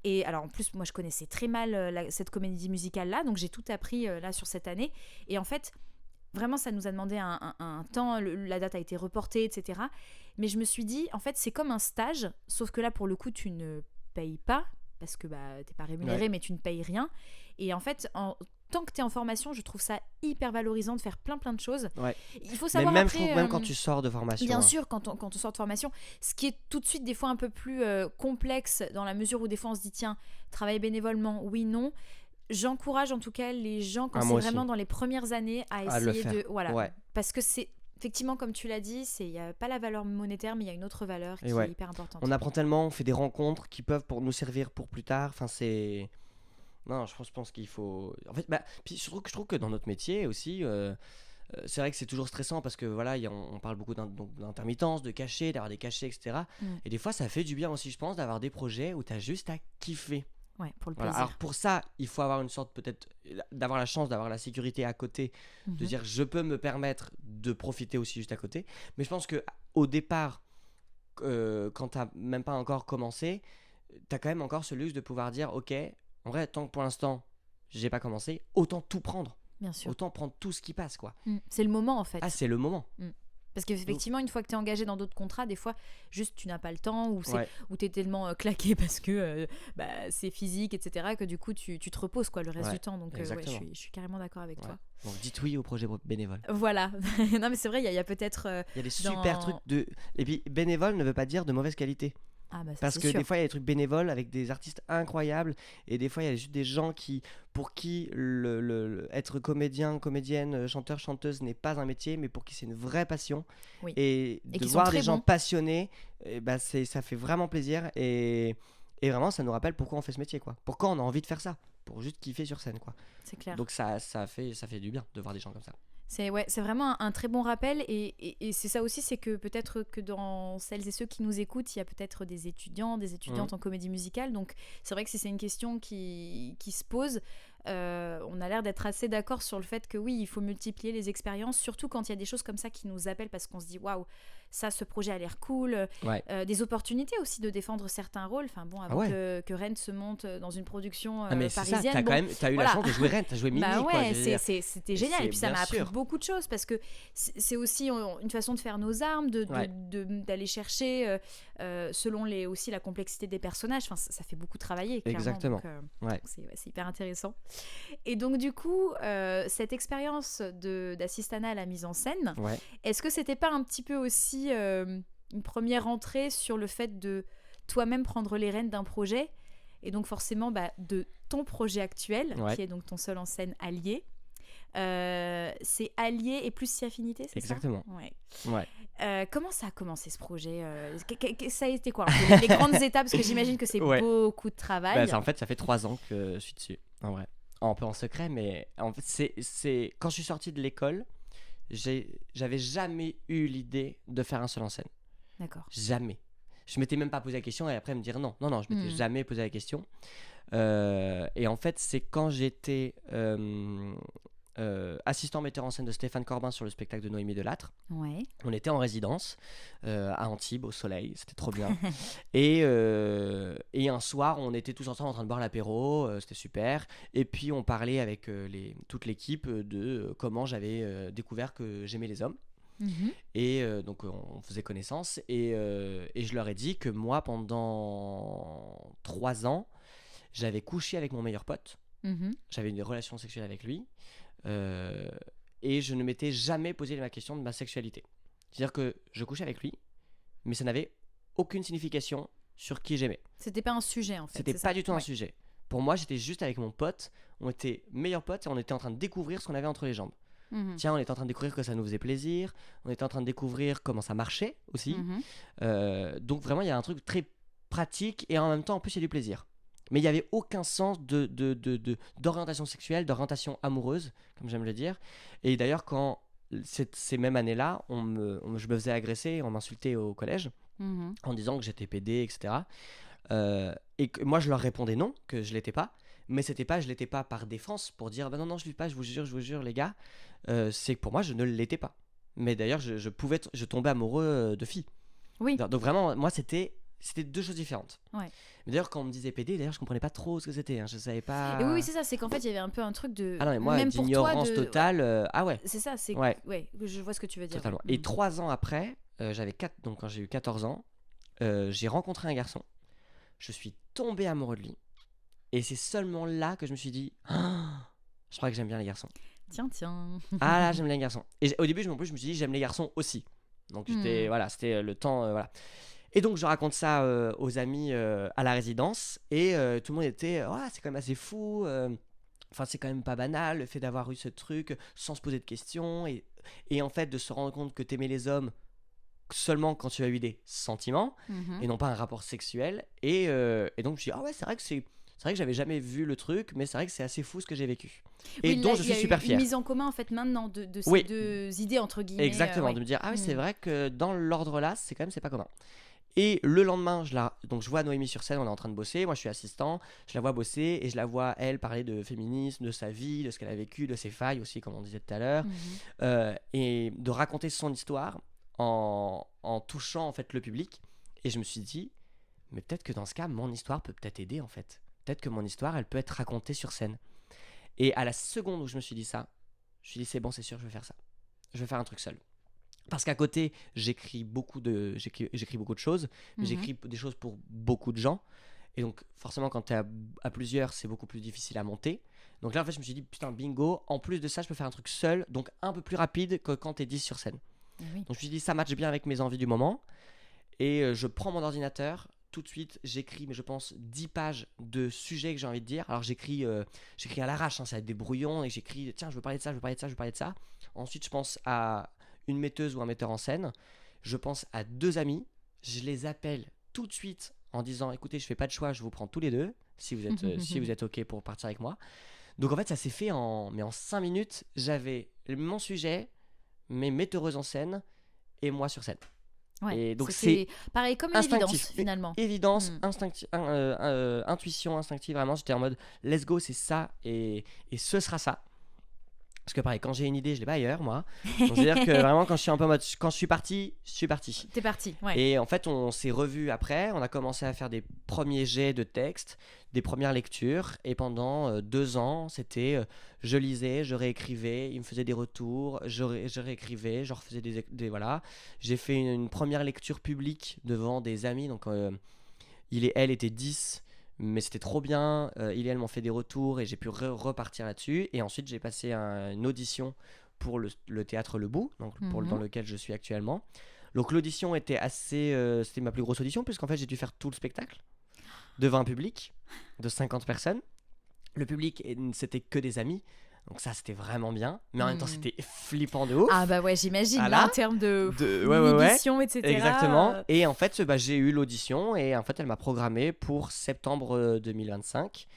Et alors, en plus, moi, je connaissais très mal cette comédie musicale-là, donc j'ai tout appris là sur cette année. Et en fait, vraiment, ça nous a demandé un temps, la date a été reportée, etc. Mais je me suis dit, en fait, c'est comme un stage, sauf que là, pour le coup, tu ne payes pas, parce que t'es pas rémunéré, mais tu ne payes rien. Et en fait, tant que tu es en formation, je trouve ça hyper valorisant de faire plein de choses. Il faut savoir mais même, après, même quand tu sors de formation. Bien sûr, quand on sort de formation, ce qui est tout de suite des fois un peu plus complexe dans la mesure où des fois on se dit tiens, travailler bénévolement, oui, non. J'encourage en tout cas les gens quand c'est vraiment dans les premières années à essayer de... Voilà, parce que c'est... Effectivement, comme tu l'as dit, il n'y a pas la valeur monétaire, mais il y a une autre valeur qui est hyper importante. On apprend tellement, on fait des rencontres qui peuvent nous servir pour plus tard. Enfin, c'est... Non, je pense qu'il faut... En fait, puis je trouve que dans notre métier aussi, c'est vrai que c'est toujours stressant parce que voilà, on parle beaucoup d'intermittence, de cachets, d'avoir des cachets, etc. Et des fois, ça fait du bien aussi, je pense, d'avoir des projets où tu as juste à kiffer. Ouais, pour le plaisir. Alors pour ça, il faut avoir une sorte peut-être d'avoir la chance d'avoir la sécurité à côté, de dire je peux me permettre de profiter aussi juste à côté. Mais je pense que au départ, quand t'as même pas encore commencé, t'as quand même encore ce luxe de pouvoir dire ok, en vrai, tant que pour l'instant j'ai pas commencé, autant tout prendre. Bien sûr. Autant prendre tout ce qui passe quoi. C'est le moment en fait. Ah, c'est le moment. Parce qu'effectivement, une fois que tu es engagé dans d'autres contrats, des fois, juste tu n'as pas le temps ou tu es tellement claqué parce que c'est physique, etc., que du coup, tu te reposes quoi, le reste du temps. Donc, je suis carrément d'accord avec toi. Donc, dites oui au projet bénévole. Voilà. Non, mais c'est vrai, il y a peut-être... il y a des super trucs de... Et puis, bénévole ne veut pas dire de mauvaise qualité. Parce que des fois il y a des trucs bénévoles avec des artistes incroyables et des fois il y a juste des gens pour qui être comédien, comédienne, chanteur, chanteuse n'est pas un métier mais pour qui c'est une vraie passion et de voir des gens passionnés, ça fait vraiment plaisir et vraiment ça nous rappelle pourquoi on fait ce métier quoi. Pourquoi on a envie de faire ça, pour juste kiffer sur scène quoi. C'est clair. Donc ça fait du bien de voir des gens comme ça. C'est vraiment un très bon rappel et c'est ça aussi, c'est que peut-être que dans celles et ceux qui nous écoutent, il y a peut-être des étudiants, des étudiantes en comédie musicale, donc c'est vrai que si c'est une question qui se pose, on a l'air d'être assez d'accord sur le fait que oui, il faut multiplier les expériences, surtout quand il y a des choses comme ça qui nous appellent parce qu'on se dit waouh, ça, ce projet a l'air cool. Des opportunités aussi de défendre certains rôles. Enfin bon, avant que Rent se monte dans une production mais parisienne. C'est ça, t'as eu la chance de jouer Rent, t'as joué Mimi. C'était génial. Et puis ça m'a appris beaucoup de choses parce que c'est aussi une façon de faire nos armes, d'aller chercher selon aussi la complexité des personnages. Enfin, ça fait beaucoup travailler. Clairement. Exactement. Donc, c'est hyper intéressant. Et donc du coup, cette expérience d'assistanat à la mise en scène, est-ce que c'était pas un petit peu aussi une première entrée sur le fait de toi-même prendre les rênes d'un projet et donc forcément de ton projet actuel, qui est donc ton seul en scène Allié. C'est Allié et plus si affinité, c'est exactement. ça comment ça a commencé ce projet ça a été quoi les grandes étapes, parce que j'imagine que c'est beaucoup de travail. En fait, ça fait 3 ans que je suis dessus, en vrai. Un peu en secret, mais en fait, c'est quand je suis sorti de l'école, j'avais jamais eu l'idée de faire un seul en scène. D'accord. Jamais. Je m'étais même pas posé la question et après me dire non, je m'étais jamais posé la question. Et en fait, c'est quand j'étais assistant metteur en scène de Stéphane Corbin sur le spectacle de Noémie Delattre. On était en résidence à Antibes au soleil, c'était trop bien. et un soir, on était tous ensemble en train de boire l'apéro, c'était super. Et puis on parlait avec toute l'équipe de comment j'avais découvert que j'aimais les hommes. Et donc on faisait connaissance et je leur ai dit que moi pendant 3 ans j'avais couché avec mon meilleur pote. J'avais une relation sexuelle avec lui. Et je ne m'étais jamais posé la question de ma sexualité. C'est-à-dire que je couchais avec lui, mais ça n'avait aucune signification sur qui j'aimais. C'était pas un sujet en fait. C'était pas du tout un sujet. Pour moi, j'étais juste avec mon pote, on était meilleurs potes et on était en train de découvrir ce qu'on avait entre les jambes. Tiens, on était en train de découvrir que ça nous faisait plaisir, on était en train de découvrir comment ça marchait aussi. Donc vraiment, il y a un truc très pratique et en même temps, en plus, il y a du plaisir. Mais il n'y avait aucun sens d'orientation sexuelle, d'orientation amoureuse, comme j'aime le dire. Et d'ailleurs, quand ces mêmes années-là, je me faisais agresser, on m'insultait au collège, en disant que j'étais pédé, etc. Et que moi, je leur répondais non, que je ne l'étais pas. Mais je ne l'étais pas par défense, pour dire non, je ne l'ai pas, je vous jure, les gars. C'est que pour moi, je ne l'étais pas. Mais d'ailleurs, je tombais amoureux de filles. Oui. Donc vraiment, moi, c'était 2 choses différentes. Ouais. Mais d'ailleurs, quand on me disait PD, je comprenais pas trop ce que c'était. Je savais pas. Et oui, c'est ça. C'est qu'en fait, il y avait un peu un truc de. Ah non, mais moi, même d'ignorance totale. Ah ouais. C'est ça. C'est. Ouais. Je vois ce que tu veux dire. Totalement. Et 3 ans après, donc quand j'ai eu 14 ans, j'ai rencontré un garçon. Je suis tombé amoureux de lui. Et c'est seulement là que je me suis dit, je crois que j'aime bien les garçons. Tiens. Ah là, j'aime bien les garçons. Et au début, je me suis dit, j'aime les garçons aussi. Donc c'était le temps, voilà. Et donc je raconte ça aux amis à la résidence et tout le monde était c'est quand même assez fou, enfin c'est quand même pas banal le fait d'avoir eu ce truc sans se poser de questions et en fait de se rendre compte que t'aimais les hommes seulement quand tu as eu des sentiments et non pas un rapport sexuel et donc je me suis dit c'est vrai que j'avais jamais vu le truc, mais c'est vrai que c'est assez fou ce que j'ai vécu. Et dont je suis super fier. Une mise en commun en fait maintenant de ces 2 idées entre guillemets. Exactement, de me dire c'est vrai que dans l'ordre là c'est pas commun. Et le lendemain, donc je vois Noémie sur scène, on est en train de bosser, moi je suis assistant, je la vois bosser et je la vois elle parler de féminisme, de sa vie, de ce qu'elle a vécu, de ses failles aussi comme on disait tout à l'heure, et de raconter son histoire en touchant en fait le public. Et je me suis dit, mais peut-être que dans ce cas, mon histoire peut peut-être aider en fait. Peut-être que mon histoire, elle peut être racontée sur scène. Et à la seconde où je me suis dit ça, je me suis dit c'est bon, c'est sûr, je vais faire ça. Je vais faire un truc seul. Parce qu'à côté, j'écris beaucoup de choses, mais j'écris des choses pour beaucoup de gens. Et donc, forcément, quand tu es à plusieurs, c'est beaucoup plus difficile à monter. Donc là, en fait, je me suis dit, putain, bingo, en plus de ça, je peux faire un truc seul, donc un peu plus rapide que quand tu es 10 sur scène. Oui. Donc, je me suis dit, ça matche bien avec mes envies du moment. Et je prends mon ordinateur, tout de suite, j'écris, mais je pense, 10 pages de sujets que j'ai envie de dire. Alors, j'écris à l'arrache, ça va être des brouillons, et j'écris, tiens, je veux parler de ça. Ensuite, je pense à une metteuse ou un metteur en scène, je pense à 2 amis, je les appelle tout de suite en disant écoutez, je fais pas de choix, je vous prends tous les 2 si vous êtes ok pour partir avec moi. Donc en fait ça s'est fait en 5 minutes, j'avais mon sujet, mes metteuses en scène et moi sur scène. Ouais, Et donc c'était pareil comme une instinctif, évidence finalement. évidence, intuition instinctive, vraiment. J'étais en mode let's go, c'est ça et ce sera ça. Parce que pareil, quand j'ai une idée, je l'ai pas ailleurs, moi. Donc c'est-à-dire que vraiment, quand je suis un peu en mode, quand je suis parti, je suis parti. T'es parti, ouais. Et en fait, on s'est revus après, on a commencé à faire des premiers jets de texte, des premières lectures, et pendant 2 ans, c'était je lisais, je réécrivais, il me faisait des retours, je réécrivais, je refaisais voilà. J'ai fait une première lecture publique devant des amis, donc il et elle étaient 10, mais c'était trop bien. Il et elle m'ont fait des retours et j'ai pu repartir là-dessus. Et ensuite, j'ai passé une audition pour le théâtre Le Bout, donc dans lequel je suis actuellement. Donc l'audition était c'était ma plus grosse audition, puisqu'en fait, j'ai dû faire tout le spectacle devant un public de 50 personnes. Le public, c'était que des amis. Donc ça, c'était vraiment bien. Mais en même temps, c'était flippant de ouf. Ah bah ouais, j'imagine, Voilà. là, en termes de audition, etc. Exactement. Et en fait, j'ai eu l'audition et en fait, elle m'a programmé pour septembre 2025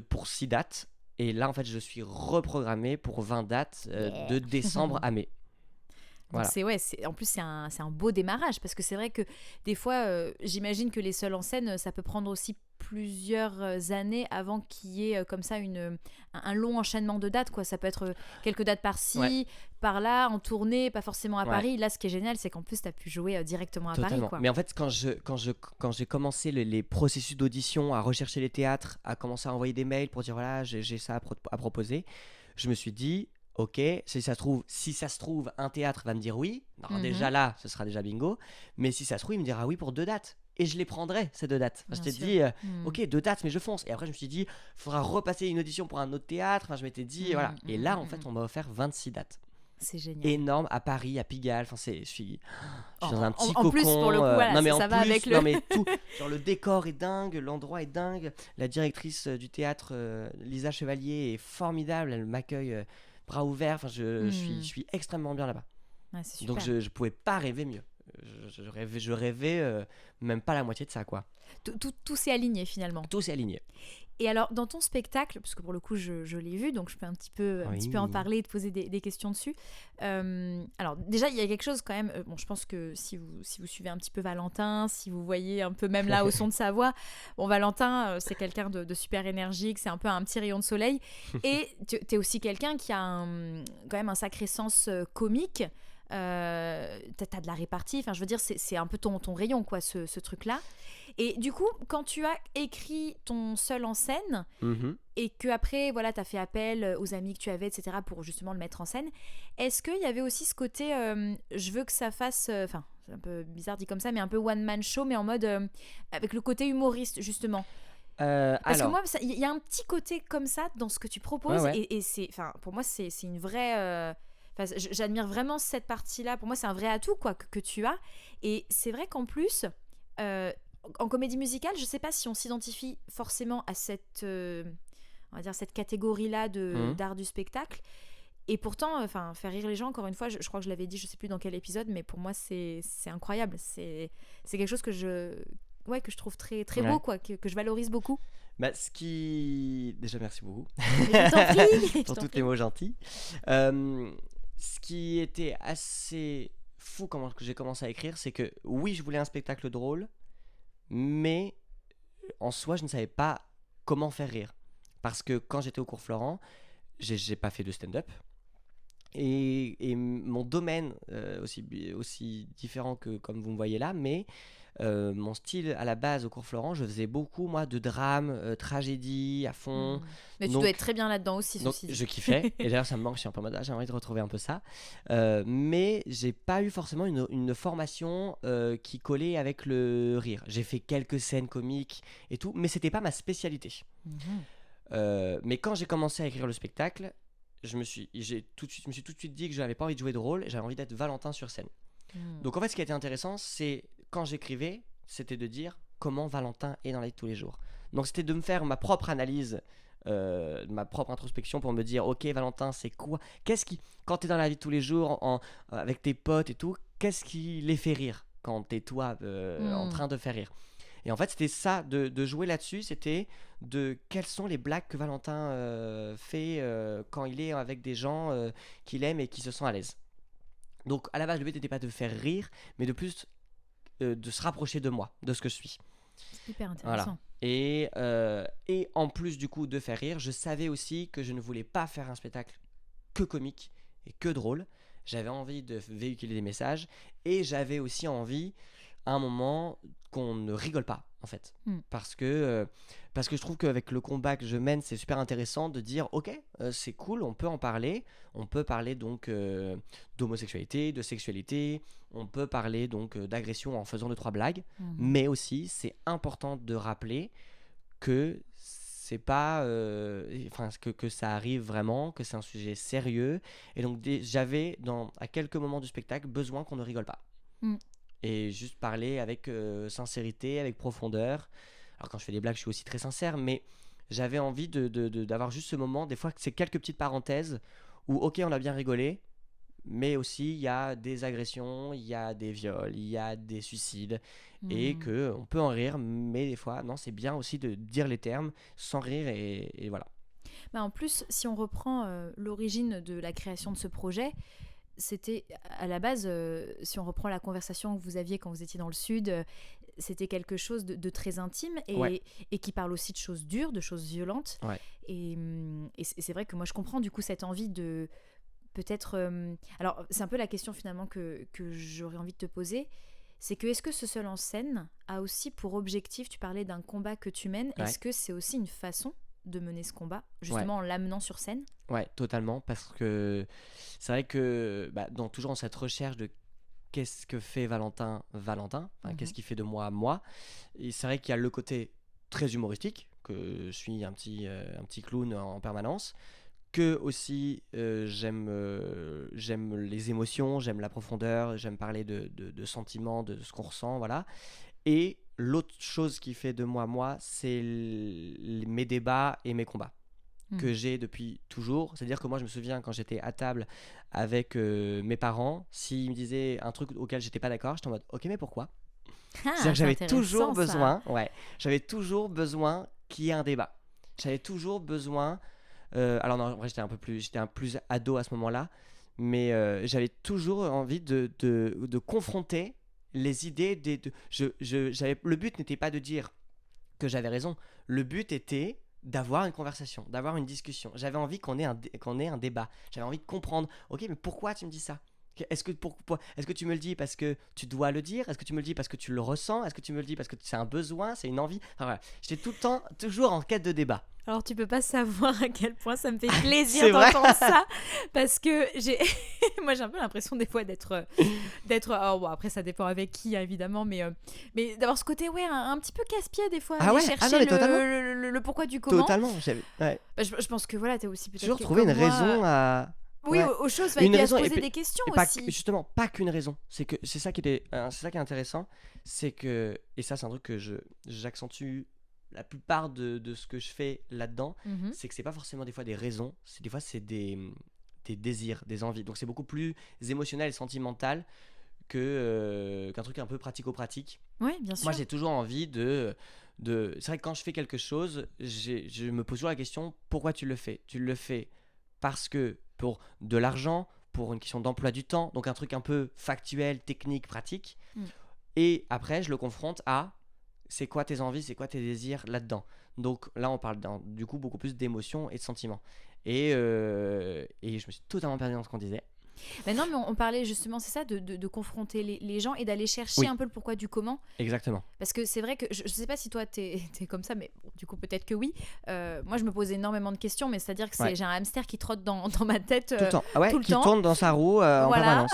pour 6 dates. Et là, en fait, je suis reprogrammé pour 20 dates de décembre à mai. Donc Voilà. en plus c'est un beau démarrage parce que c'est vrai que des fois j'imagine que les seuls en scène ça peut prendre aussi plusieurs années avant qu'il y ait comme ça un long enchaînement de dates quoi. Ça peut être quelques dates par-ci, par-là, en tournée, pas forcément à Paris. Là ce qui est génial c'est qu'en plus tu as pu jouer directement à Totalement. Paris quoi. Mais en fait quand j'ai commencé les processus d'audition, à rechercher les théâtres, à commencer à envoyer des mails pour dire voilà j'ai ça à proposer, je me suis dit ok, si ça se trouve, un théâtre va me dire oui. Alors déjà là, ce sera déjà bingo. Mais si ça se trouve, il me dira oui pour 2 dates. Et je les prendrai, ces 2 dates. Enfin, je t'ai dit, ok, 2 dates, mais je fonce. Et après, je me suis dit, il faudra repasser une audition pour un autre théâtre. Enfin, je m'étais dit, voilà. Et là, en fait, on m'a offert 26 dates. C'est génial. Énorme, à Paris, à Pigalle. Enfin, je suis dans un petit cocon. En plus, pour le coup, voilà, non, mais ça en va plus, avec le... Non, mais tout. Genre, le décor est dingue, l'endroit est dingue. La directrice du théâtre, Lisa Chevalier, est formidable. Elle m'accueille bras ouverts. Enfin, je suis extrêmement bien là-bas. Ouais, c'est super. Donc je pouvais pas rêver mieux. Je rêvais même pas la moitié de ça quoi. Tout s'est aligné finalement. Tout s'est aligné. Et alors dans ton spectacle, parce que pour le coup je l'ai vu, donc je peux un petit peu en parler et te poser des questions dessus. Alors déjà il y a quelque chose quand même. Bon, je pense que si vous suivez un petit peu Valentin, si vous voyez un peu même là au son de sa voix, bon Valentin c'est quelqu'un de super énergique, c'est un peu un petit rayon de soleil. Et t'es aussi quelqu'un qui a quand même un sacré sens comique. T'as de la répartie, enfin je veux dire c'est un peu ton rayon quoi ce truc là. Et du coup quand tu as écrit ton seul en scène et que après voilà t'as fait appel aux amis que tu avais etc pour justement le mettre en scène, est-ce qu'il y avait aussi ce côté je veux que ça fasse enfin c'est un peu bizarre dit comme ça mais un peu one man show mais en mode avec le côté humoriste justement parce que moi il y a un petit côté comme ça dans ce que tu proposes et c'est enfin pour moi c'est une vraie enfin, j'admire vraiment cette partie-là. Pour moi, c'est un vrai atout quoi, que tu as. Et c'est vrai qu'en plus, en comédie musicale, je ne sais pas si on s'identifie forcément à cette, on va dire cette catégorie-là d'art du spectacle. Et pourtant, faire rire les gens, encore une fois, je crois que je l'avais dit, je ne sais plus dans quel épisode, mais pour moi, c'est incroyable. C'est quelque chose que je trouve très, très beau, quoi, que je valorise beaucoup. Bah, déjà, merci beaucoup pour tous tes mots gentils. Ce qui était assez fou quand j'ai commencé à écrire, c'est que oui, je voulais un spectacle drôle, mais en soi, je ne savais pas comment faire rire. Parce que quand j'étais au cours Florent, j'ai pas fait de stand-up. Et mon domaine, aussi différent que comme vous me voyez là, mais mon style à la base au cours Florent, je faisais beaucoup moi de drame, tragédie à fond. Mais tu dois être très bien là-dedans aussi. Donc je kiffais et d'ailleurs ça me manque, je suis un peu en mode j'ai envie de retrouver un peu ça. Mais j'ai pas eu forcément une formation qui collait avec le rire. J'ai fait quelques scènes comiques et tout, mais c'était pas ma spécialité. Mais quand j'ai commencé à écrire le spectacle, je me suis tout de suite dit que j'avais pas envie de jouer de rôle, j'avais envie d'être Valentin sur scène. Donc en fait ce qui a été intéressant, c'est quand j'écrivais, c'était de dire comment Valentin est dans la vie de tous les jours. Donc c'était de me faire ma propre analyse, ma propre introspection pour me dire ok Valentin c'est quoi, quand t'es dans la vie de tous les jours avec tes potes et tout, qu'est-ce qui les fait rire quand t'es toi en train de faire rire. Et en fait c'était ça, de jouer là-dessus, c'était de quelles sont les blagues que Valentin fait quand il est avec des gens qu'il aime et qui se sent à l'aise. Donc à la base, le but n'était pas de faire rire, mais de plus de se rapprocher de moi, de ce que je suis. C'est hyper intéressant. Et en plus du coup de faire rire, je savais aussi que je ne voulais pas faire un spectacle que comique et que drôle. J'avais envie de véhiculer des messages et j'avais aussi envie à un moment qu'on ne rigole pas en fait. Parce que je trouve qu'avec le combat que je mène, c'est super intéressant de dire ok, c'est cool, on peut en parler. On peut parler donc d'homosexualité, de sexualité, on peut parler donc d'agression en faisant 2-3 blagues, mais aussi c'est important de rappeler que c'est pas que ça arrive vraiment, que c'est un sujet sérieux, et donc j'avais à quelques moments du spectacle besoin qu'on ne rigole pas et juste parler avec sincérité, avec profondeur. Alors quand je fais des blagues je suis aussi très sincère, mais j'avais envie d'avoir juste ce moment, des fois que c'est quelques petites parenthèses où ok on a bien rigolé, mais aussi il y a des agressions, il y a des viols, il y a des suicides, et qu'on peut en rire, mais des fois non, c'est bien aussi de dire les termes sans rire, et voilà. En plus, si on reprend l'origine de la création de ce projet, c'était à la base, si on reprend la conversation que vous aviez quand vous étiez dans le Sud, c'était quelque chose de très intime et qui parle aussi de choses dures, de choses violentes. Ouais. Et c'est vrai que moi je comprends du coup cette envie de peut-être... alors c'est un peu la question finalement que j'aurais envie de te poser, c'est que est-ce que ce seul en scène a aussi pour objectif, tu parlais d'un combat que tu mènes, est-ce que c'est aussi une façon de mener ce combat, justement en l'amenant sur scène? Ouais, totalement, parce que c'est vrai que toujours dans cette recherche de qu'est-ce que fait Valentin, qu'est-ce qui fait de moi, et c'est vrai qu'il y a le côté très humoristique, que je suis un petit clown en permanence, que aussi j'aime les émotions, j'aime la profondeur, j'aime parler de sentiments, de ce qu'on ressent, voilà. Et l'autre chose qui fait de moi, c'est mes débats et mes combats que j'ai depuis toujours. C'est-à-dire que moi, je me souviens quand j'étais à table avec mes parents, s'ils me disaient un truc auquel j'étais pas d'accord, j'étais en mode ok, mais pourquoi? C'est-à-dire que j'avais toujours besoin qu'il y ait un débat. J'avais toujours besoin. Alors non, en vrai, j'étais un plus ado à ce moment-là, mais j'avais toujours envie de confronter les idées le but n'était pas de dire que j'avais raison, le but était d'avoir une conversation, d'avoir une discussion. J'avais envie qu'on ait un débat, j'avais envie de comprendre, ok, mais pourquoi tu me dis ça? Est-ce que tu me le dis parce que tu dois le dire? Est-ce que tu me le dis parce que tu le ressens? Est-ce que tu me le dis parce que c'est un besoin, c'est une envie? Enfin, voilà. J'étais tout le temps, toujours en quête de débat. Alors tu peux pas savoir à quel point ça me fait plaisir d'entendre ça, parce que moi j'ai un peu l'impression des fois d'être alors bon, après ça dépend avec qui évidemment, mais d'avoir ce côté un petit peu casse-pied des fois, aller chercher le pourquoi du comment. Totalement, je pense que voilà, t'es aussi peut-être toujours trouver une raison à... Oui, aux choses, et à se poser des questions aussi. Justement, pas qu'une raison. C'est ça qui est intéressant. C'est que, et ça c'est un truc que j'accentue la plupart de ce que je fais là-dedans, c'est que c'est pas forcément des fois des raisons, des fois c'est des désirs, des envies. Donc c'est beaucoup plus émotionnel et sentimental qu'un truc un peu pratico-pratique. Oui, bien sûr. Moi j'ai toujours envie c'est vrai que quand je fais quelque chose, je me pose toujours la question, pourquoi tu le fais? Tu le fais parce que pour de l'argent, pour une question d'emploi du temps, donc un truc un peu factuel, technique, pratique. Et après, je le confronte à c'est quoi tes envies, c'est quoi tes désirs là-dedans. Donc là, on parle du coup beaucoup plus d'émotions et de sentiments. Et je me suis totalement perdu dans ce qu'on disait. Mais non, mais on parlait justement, c'est ça, de confronter les gens et d'aller chercher un peu le pourquoi du comment. Exactement. Parce que c'est vrai que, je sais pas si toi t'es comme ça, mais bon, du coup peut-être que oui. Moi je me pose énormément de questions, mais c'est-à-dire que j'ai un hamster qui trotte dans ma tête tout le temps. tout le qui temps. Tourne dans sa roue en permanence.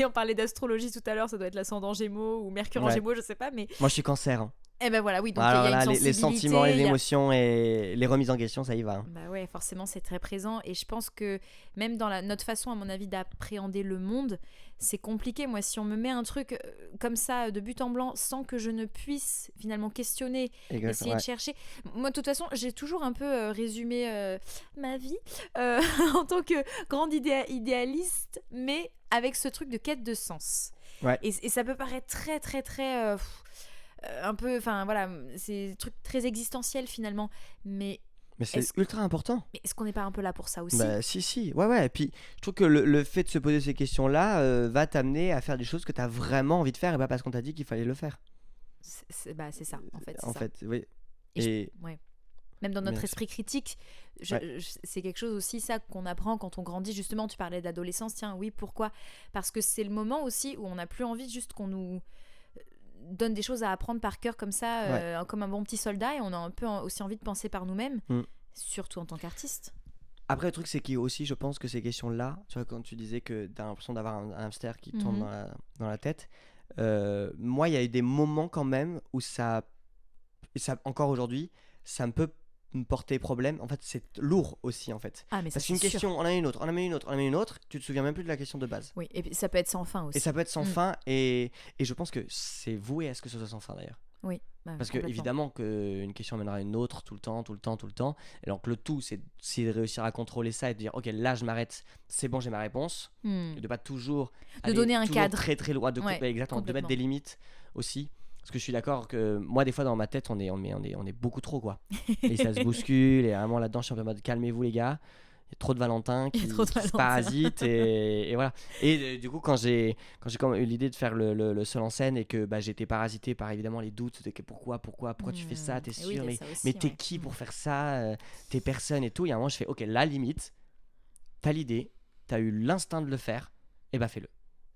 On parlait d'astrologie tout à l'heure, ça doit être l'ascendant Gémeaux ou Mercure en Gémeaux, je sais pas, mais... Moi je suis Cancer. Hein. Eh ben voilà, oui, donc il y a une sensibilité. Les sentiments, les émotions et les remises en question, ça y va. Bah ouais, forcément, c'est très présent. Et je pense que même dans notre façon, à mon avis, d'appréhender le monde, c'est compliqué. Moi, si on me met un truc comme ça, de but en blanc, sans que je ne puisse finalement questionner, essayer de chercher. Moi, de toute façon, j'ai toujours un peu résumé ma vie en tant que grande idéaliste, mais avec ce truc de quête de sens. Ouais. Et ça peut paraître très, très, très... un peu, enfin voilà, c'est des trucs très existentiels finalement, mais Mais c'est Est-ce, ultra important. mais est-ce qu'on n'est pas un peu là pour ça aussi? Bah si, ouais. Et puis je trouve que le fait de se poser ces questions-là va t'amener à faire des choses que tu as vraiment envie de faire et pas parce qu'on t'a dit qu'il fallait le faire. C'est ça, en fait. C'est En ça. fait, oui. Et Et ouais. Même dans notre bien sûr. esprit critique, Ouais. c'est quelque chose aussi, ça, qu'on apprend quand on grandit. Justement, tu parlais d'adolescence. Tiens, oui, pourquoi? Parce que c'est le moment aussi où on n'a plus envie juste qu'on nous donne des choses à apprendre par cœur comme ça, Ouais. comme un bon petit soldat, et on a un peu aussi envie de penser par nous-mêmes, Mm. surtout en tant qu'artiste. Après, le truc, c'est qu'il y a aussi, je pense que ces questions-là, tu vois, quand tu disais que tu as l'impression d'avoir un hamster qui tourne Mhm. dans la tête, moi, il y a eu des moments quand même où et ça, encore aujourd'hui, ça me peut me porter problème. En fait, c'est lourd aussi, en fait. Ah, mais ça, Parce c'est qu'une sûr. question, on en a une autre, on en a une autre, on en a une autre, tu te souviens même plus de la question de base. Oui, et puis ça peut être sans fin aussi. Et ça peut être sans Mm. fin, et je pense que c'est voué à ce que ce soit sans fin d'ailleurs. Oui, bah, Parce que complètement. évidemment qu'une question amènera à une autre tout le temps. Et donc le tout, c'est de réussir à contrôler ça et de dire, ok, là je m'arrête, c'est bon, j'ai ma réponse. Hmm. Et de pas toujours De donner un toujours cadre. très très loin, Ouais, exactement, de mettre complètement. des limites aussi. Parce que je suis d'accord que moi, des fois, dans ma tête, on est beaucoup trop, quoi. Et ça se bouscule, et vraiment là-dedans, je suis un peu en mode, calmez-vous, les gars. Il y a trop de Valentin Il y a trop de qui se Valentin. parasitent, et voilà. Et du coup, quand j'ai quand même eu l'idée de faire le seul en scène et que bah, j'ai été parasité par évidemment les doutes de que pourquoi tu fais ça, t'es Et oui, il sûr, y a mais, ça aussi, mais t'es ouais. qui pour faire ça, t'es personne et tout. Et à un moment, je fais, ok, la limite, t'as l'idée, t'as eu l'instinct de le faire, et bah fais-le.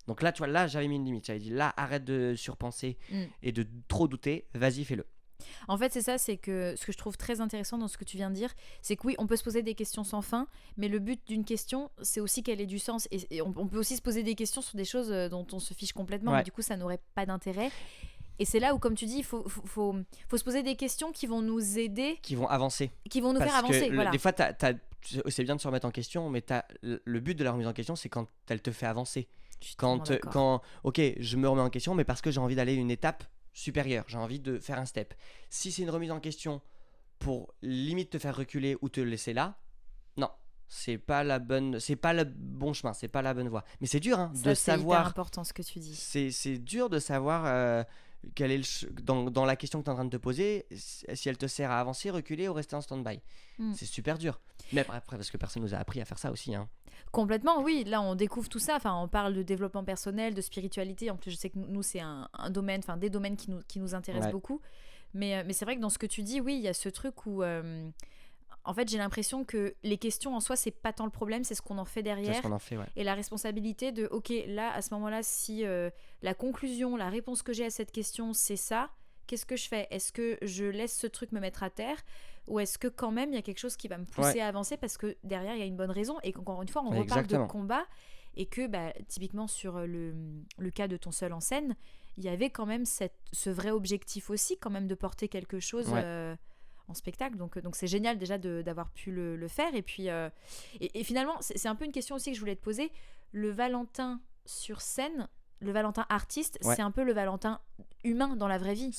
Donc là, tu vois, là, j'avais mis une limite. J'avais dit, là, arrête de surpenser Mm. et de trop douter, vas-y, fais-le. En fait, c'est ça, c'est que ce que je trouve très intéressant dans ce que tu viens de dire, c'est que oui, on peut se poser des questions sans fin, mais le but d'une question, c'est aussi qu'elle ait du sens. Et on peut aussi se poser des questions sur des choses dont on se fiche complètement, Ouais. mais du coup, ça n'aurait pas d'intérêt. Et c'est là où, comme tu dis, il faut se poser des questions qui vont nous aider, Qui vont avancer. qui vont nous faire Parce avancer. que Voilà. des fois, c'est bien de se remettre en question, mais le but de la remise en question, c'est quand elle te fait avancer. Je suis tellement d'accord. Ok, je me remets en question, mais parce que j'ai envie d'aller une étape supérieure, j'ai envie de faire un step. Si c'est une remise en question pour limite te faire reculer ou te laisser là, non, c'est pas le bon chemin, c'est pas la bonne voie. Mais c'est dur hein, Ça, de c'est hyper savoir. important ce que tu dis. C'est dur de savoir quel est dans la question que tu es en train de te poser, si elle te sert à avancer, reculer ou rester en stand-by. Mm. C'est super dur. Mais après, parce que personne nous a appris à faire ça aussi. Hein. Complètement, oui. Là, on découvre tout ça. Enfin, on parle de développement personnel, de spiritualité. En plus, je sais que nous, c'est un domaine, enfin des domaines qui nous intéressent Ouais. beaucoup. Mais c'est vrai que dans ce que tu dis, oui, il y a ce truc où, en fait, j'ai l'impression que les questions en soi, c'est pas tant le problème, c'est ce qu'on en fait C'est derrière. ce qu'on en fait, ouais. Et la responsabilité de, ok, là, à ce moment-là, si la conclusion, la réponse que j'ai à cette question, c'est ça, qu'est-ce que je fais? Est-ce que je laisse ce truc me mettre à terre? Ou est-ce que quand même, il y a quelque chose qui va me pousser Ouais. à avancer parce que derrière, il y a une bonne raison et qu'encore une fois, on reparle Exactement. de combat et que, bah, typiquement, sur le cas de ton seul en scène, il y avait quand même ce vrai objectif aussi, quand même, de porter quelque chose Ouais. en spectacle. Donc c'est génial déjà d'avoir pu le faire. Et puis, et finalement, c'est un peu une question aussi que je voulais te poser. Le Valentin sur scène, le Valentin artiste, Ouais. c'est un peu le Valentin humain dans la vraie vie.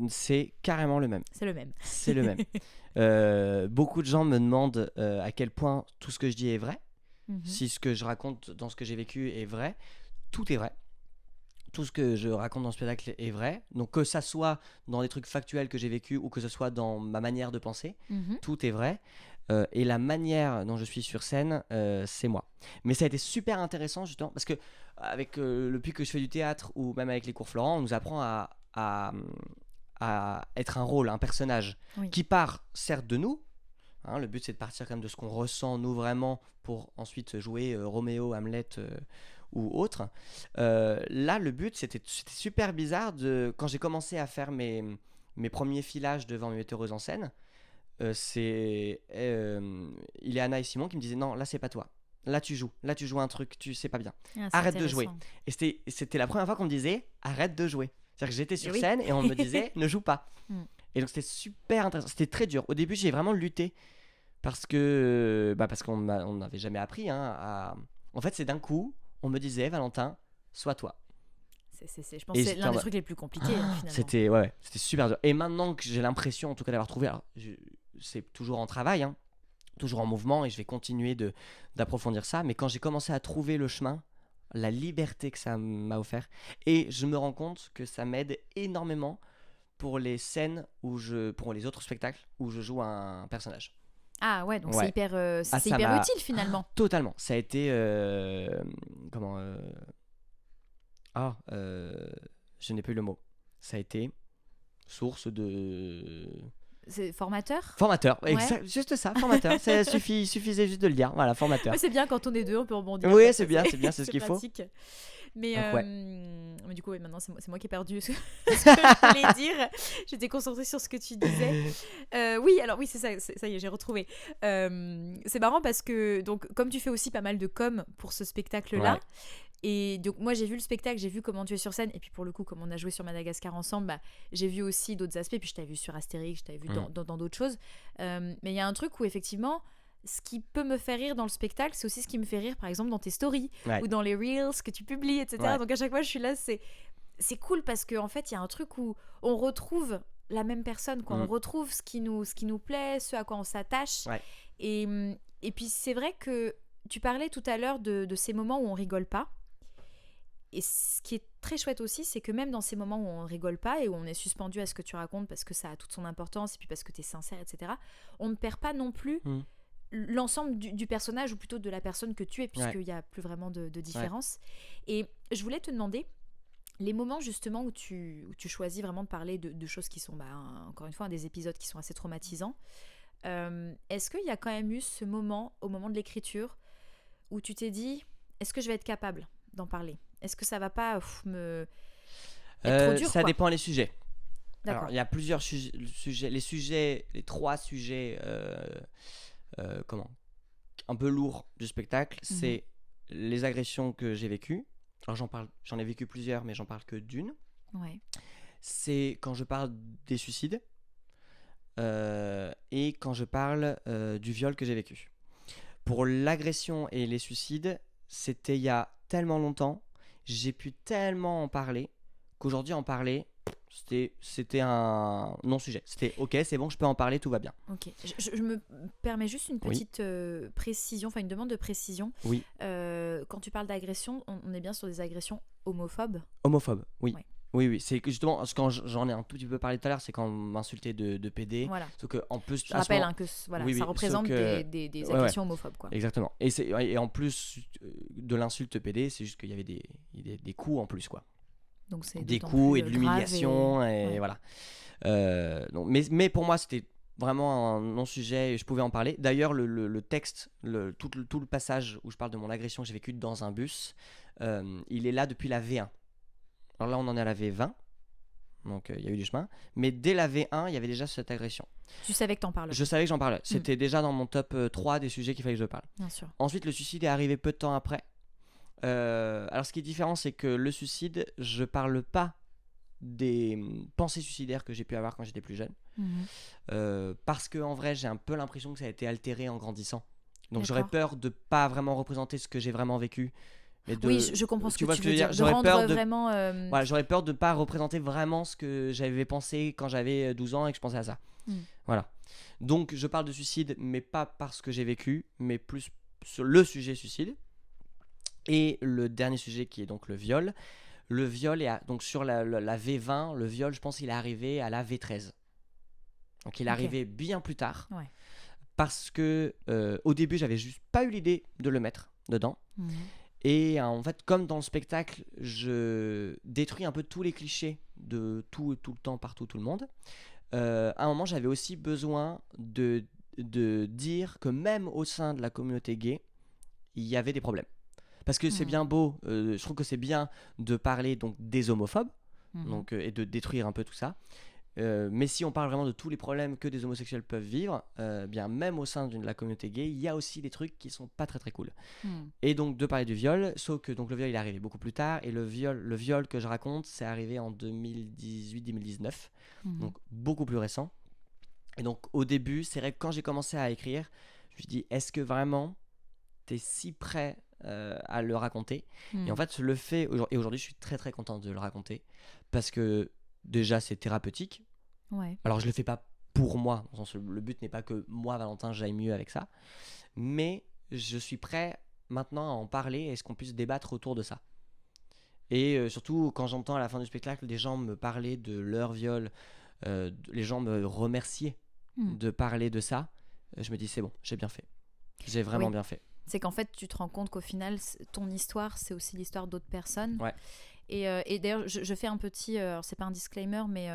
C'est carrément le même. C'est le même. C'est le même. Beaucoup de gens me demandent à quel point tout ce que je dis est vrai. Mhm. Si ce que je raconte dans ce que j'ai vécu est vrai, tout est vrai. Tout ce que je raconte dans le spectacle est vrai. Donc que ça soit dans des trucs factuels que j'ai vécu ou que ce soit dans ma manière de penser, Mhm. tout est vrai. Et la manière dont je suis sur scène, c'est moi. Mais ça a été super intéressant justement parce que avec depuis que je fais du théâtre ou même avec les cours Florent, on nous apprend à être un rôle, un personnage Oui. qui part certes de nous. Hein, le but c'est de partir quand même de ce qu'on ressent nous vraiment pour ensuite jouer Roméo, Hamlet ou autre. Là le but c'était super bizarre quand j'ai commencé à faire mes premiers filages devant mes metteuses en scène. C'est Ileana et Simon qui me disaient non là c'est pas toi. Là tu joues un truc, tu sais pas bien. Ah, c'est Arrête de jouer. intéressant. Et c'était la première fois qu'on me disait arrête de jouer. C'est-à-dire que j'étais sur Oui. scène et on me disait ne joue pas. Mm. Et donc c'était super intéressant. C'était très dur. Au début j'ai vraiment lutté parce qu'on n'avait jamais appris. Hein, En fait c'est d'un coup on me disait Valentin sois toi. Je pense Et que c'est j'étais l'un en des mode- trucs les plus compliqués hein, finalement. C'était super dur. Et maintenant que j'ai l'impression en tout cas d'avoir trouvé, alors, c'est toujours en travail, hein, toujours en mouvement et je vais continuer d'approfondir ça. Mais quand j'ai commencé à trouver le chemin, la liberté que ça m'a offert, et je me rends compte que ça m'aide énormément pour les scènes pour les autres spectacles où je joue un personnage. Ah ouais, donc Ouais. c'est hyper, Ah, c'est ça hyper m'a- utile finalement. Totalement. Ça a été. Comment. Ah, je n'ai plus le mot. Ça a été source de. C'est formateur. Formateur, Ouais. juste ça, formateur. Suffisait juste de le dire. Voilà, formateur. Ouais, c'est bien quand on est deux, on peut rebondir. Oui, comme c'est ça, bien, c'est ce qu'il faut. pratique. Mais, Donc, ouais. mais du coup, ouais, maintenant, c'est moi qui ai perdu ce que je voulais dire. J'étais concentrée sur ce que tu disais. Oui, alors oui, c'est ça, ça y est, j'ai retrouvé. C'est marrant parce que, donc, comme tu fais aussi pas mal de com pour ce spectacle-là, Ouais. et donc moi j'ai vu le spectacle, j'ai vu comment tu es sur scène, et puis pour le coup, comme on a joué sur Madagascar ensemble, bah, j'ai vu aussi d'autres aspects, puis je t'avais vu sur Astérix, je t'avais vu dans d'autres choses. Mais il y a un truc où effectivement, ce qui peut me faire rire dans le spectacle, c'est aussi ce qui me fait rire par exemple dans tes stories Ouais. ou dans les reels que tu publies, etc. Ouais. Donc à chaque fois je suis là, c'est cool parce qu'en fait il y a un truc où on retrouve la même personne, quoi. On retrouve ce qui nous plaît, ce à quoi on s'attache. Ouais. Et puis c'est vrai que tu parlais tout à l'heure de ces moments où on rigole pas. Et ce qui est très chouette aussi, c'est que même dans ces moments où on rigole pas et où on est suspendu à ce que tu racontes parce que ça a toute son importance et puis parce que tu es sincère, etc., on ne perd pas non plus l'ensemble du personnage ou plutôt de la personne que tu es, puisqu'il n'y a plus vraiment de différence. Et je voulais te demander, les moments justement où tu choisis vraiment de parler de choses qui sont, encore une fois, des épisodes qui sont assez traumatisants, est-ce qu'il y a quand même eu ce moment, au moment de l'écriture, où tu t'es dit, est-ce que je vais être capable d'en parler ? Est-ce que ça va pas être trop dur, ça quoi. dépend les sujets. D'accord. Alors, il y a plusieurs sujets. Les 3 sujets un peu lourds du spectacle, c'est les agressions que j'ai vécues. Alors j'en ai vécu plusieurs, mais j'en parle que d'une. Ouais. C'est quand je parle des suicides et quand je parle du viol que j'ai vécu. Pour l'agression et les suicides, c'était il y a tellement longtemps, j'ai pu tellement en parler qu'aujourd'hui en parler, c'était un non-sujet. C'était ok, c'est bon, je peux en parler, tout va bien. Ok. Je me permets juste une petite précision, enfin une demande de précision. Oui. Quand tu parles d'agression, on est bien sur des agressions homophobes. Homophobe, oui. Ouais. Oui, c'est que justement, quand j'en ai un tout petit peu parlé tout à l'heure, c'est quand on m'insultait de PD. Voilà. Sauf que, en plus, Je rappelle que voilà, ça représente des agressions homophobes, quoi. Exactement. Et en plus de l'insulte PD, c'est juste qu'il y avait des coups en plus, quoi. Donc c'est des d'autant coups plus et de l'humiliation et ouais. voilà. Donc, mais pour moi, c'était vraiment un non-sujet et je pouvais en parler. D'ailleurs, le texte, tout le passage où je parle de mon agression que j'ai vécue dans un bus, il est là depuis la V1. Alors là, on en est à la V20, donc il y a eu du chemin. Mais dès la V1, il y avait déjà cette agression. Tu savais que t'en parlais. Je savais que j'en parlais. C'était déjà dans mon top 3 des sujets qu'il fallait que je parle. Bien sûr. Ensuite, le suicide est arrivé peu de temps après. Alors, ce qui est différent, c'est que le suicide, je parle pas des pensées suicidaires que j'ai pu avoir quand j'étais plus jeune. Parce que en vrai, j'ai un peu l'impression que ça a été altéré en grandissant. Donc, j'aurais peur de pas vraiment représenter ce que j'ai vraiment vécu. Oui, je comprends ce que tu veux dire. J'aurais peur de vraiment. Voilà, j'aurais peur de pas représenter vraiment ce que j'avais pensé quand j'avais 12 ans et que je pensais à ça. Voilà. Donc, je parle de suicide, mais pas parce que j'ai vécu, mais plus sur le sujet suicide. Et le dernier sujet qui est donc le viol. Le viol est donc sur la V20, le viol, je pense qu'il est arrivé à la V13. Donc, il est arrivé bien plus tard. Ouais. Parce que au début, j'avais juste pas eu l'idée de le mettre dedans. Et en fait, comme dans le spectacle, je détruis un peu tous les clichés de tout le temps, partout, tout le monde. À un moment, j'avais aussi besoin de dire que même au sein de la communauté gay, il y avait des problèmes. Parce que c'est bien beau, je trouve que c'est bien de parler donc, des homophobes donc, et de détruire un peu tout ça. Mais si on parle vraiment de tous les problèmes que des homosexuels peuvent vivre, bien même au sein de la communauté gay, il y a aussi des trucs qui sont pas très très cool. Et donc de parler du viol, sauf que donc le viol il est arrivé beaucoup plus tard et le viol que je raconte, c'est arrivé en 2018-2019, donc beaucoup plus récent. Et donc au début, c'est vrai que quand j'ai commencé à écrire, je me suis dit est-ce que vraiment t'es si prêt à le raconter? Et en fait, je le fais et aujourd'hui, je suis très très content de le raconter parce que déjà c'est thérapeutique. Ouais. Alors je le fais pas pour moi, dans le sens, le but n'est pas que moi Valentin j'aille mieux avec ça, mais je suis prêt maintenant à en parler et est-ce qu'on puisse débattre autour de ça. Et surtout quand j'entends à la fin du spectacle des gens me parler de leur viol, les gens me remercier de parler de ça, je me dis c'est bon, j'ai bien fait. J'ai vraiment bien fait. C'est qu'en fait, tu te rends compte qu'au final, ton histoire, c'est aussi l'histoire d'autres personnes. Ouais. Et d'ailleurs, je fais un petit... c'est pas un disclaimer, mais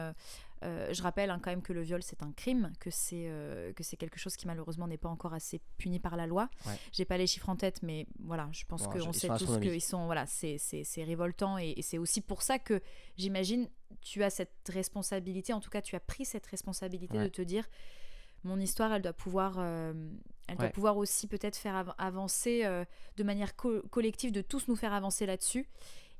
je rappelle quand même que le viol, c'est un crime, que c'est quelque chose qui malheureusement n'est pas encore assez puni par la loi. Ouais. J'ai pas les chiffres en tête, mais voilà, je pense qu'on sait tous qu'ils sont... Voilà, c'est révoltant. Et c'est aussi pour ça que, j'imagine, tu as cette responsabilité, en tout cas, tu as pris cette responsabilité de te dire... Mon histoire, elle doit pouvoir aussi peut-être faire avancer de manière collective, de tous nous faire avancer là-dessus.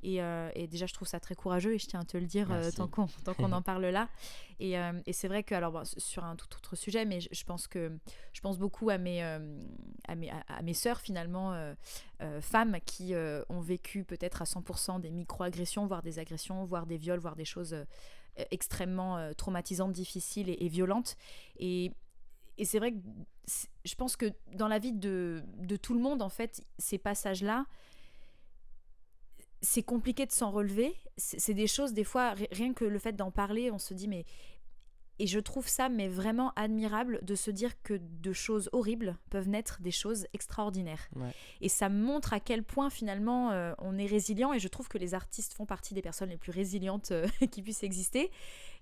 Et déjà, je trouve ça très courageux et je tiens à te le dire tant qu'on en parle là. Et c'est vrai que, alors, sur un tout autre sujet, mais je pense beaucoup à mes sœurs, finalement, femmes qui ont vécu peut-être à 100% des micro-agressions, voire des agressions, voire des viols, voire des choses extrêmement traumatisantes, difficiles et violentes. Et c'est vrai que je pense que dans la vie de tout le monde, en fait, ces passages-là, c'est compliqué de s'en relever. C'est des choses, des fois, rien que le fait d'en parler, on se dit, mais... Et je trouve ça mais vraiment admirable de se dire que de choses horribles peuvent naître des choses extraordinaires. Ouais. Et ça montre à quel point finalement on est résilient, et je trouve que les artistes font partie des personnes les plus résilientes qui puissent exister.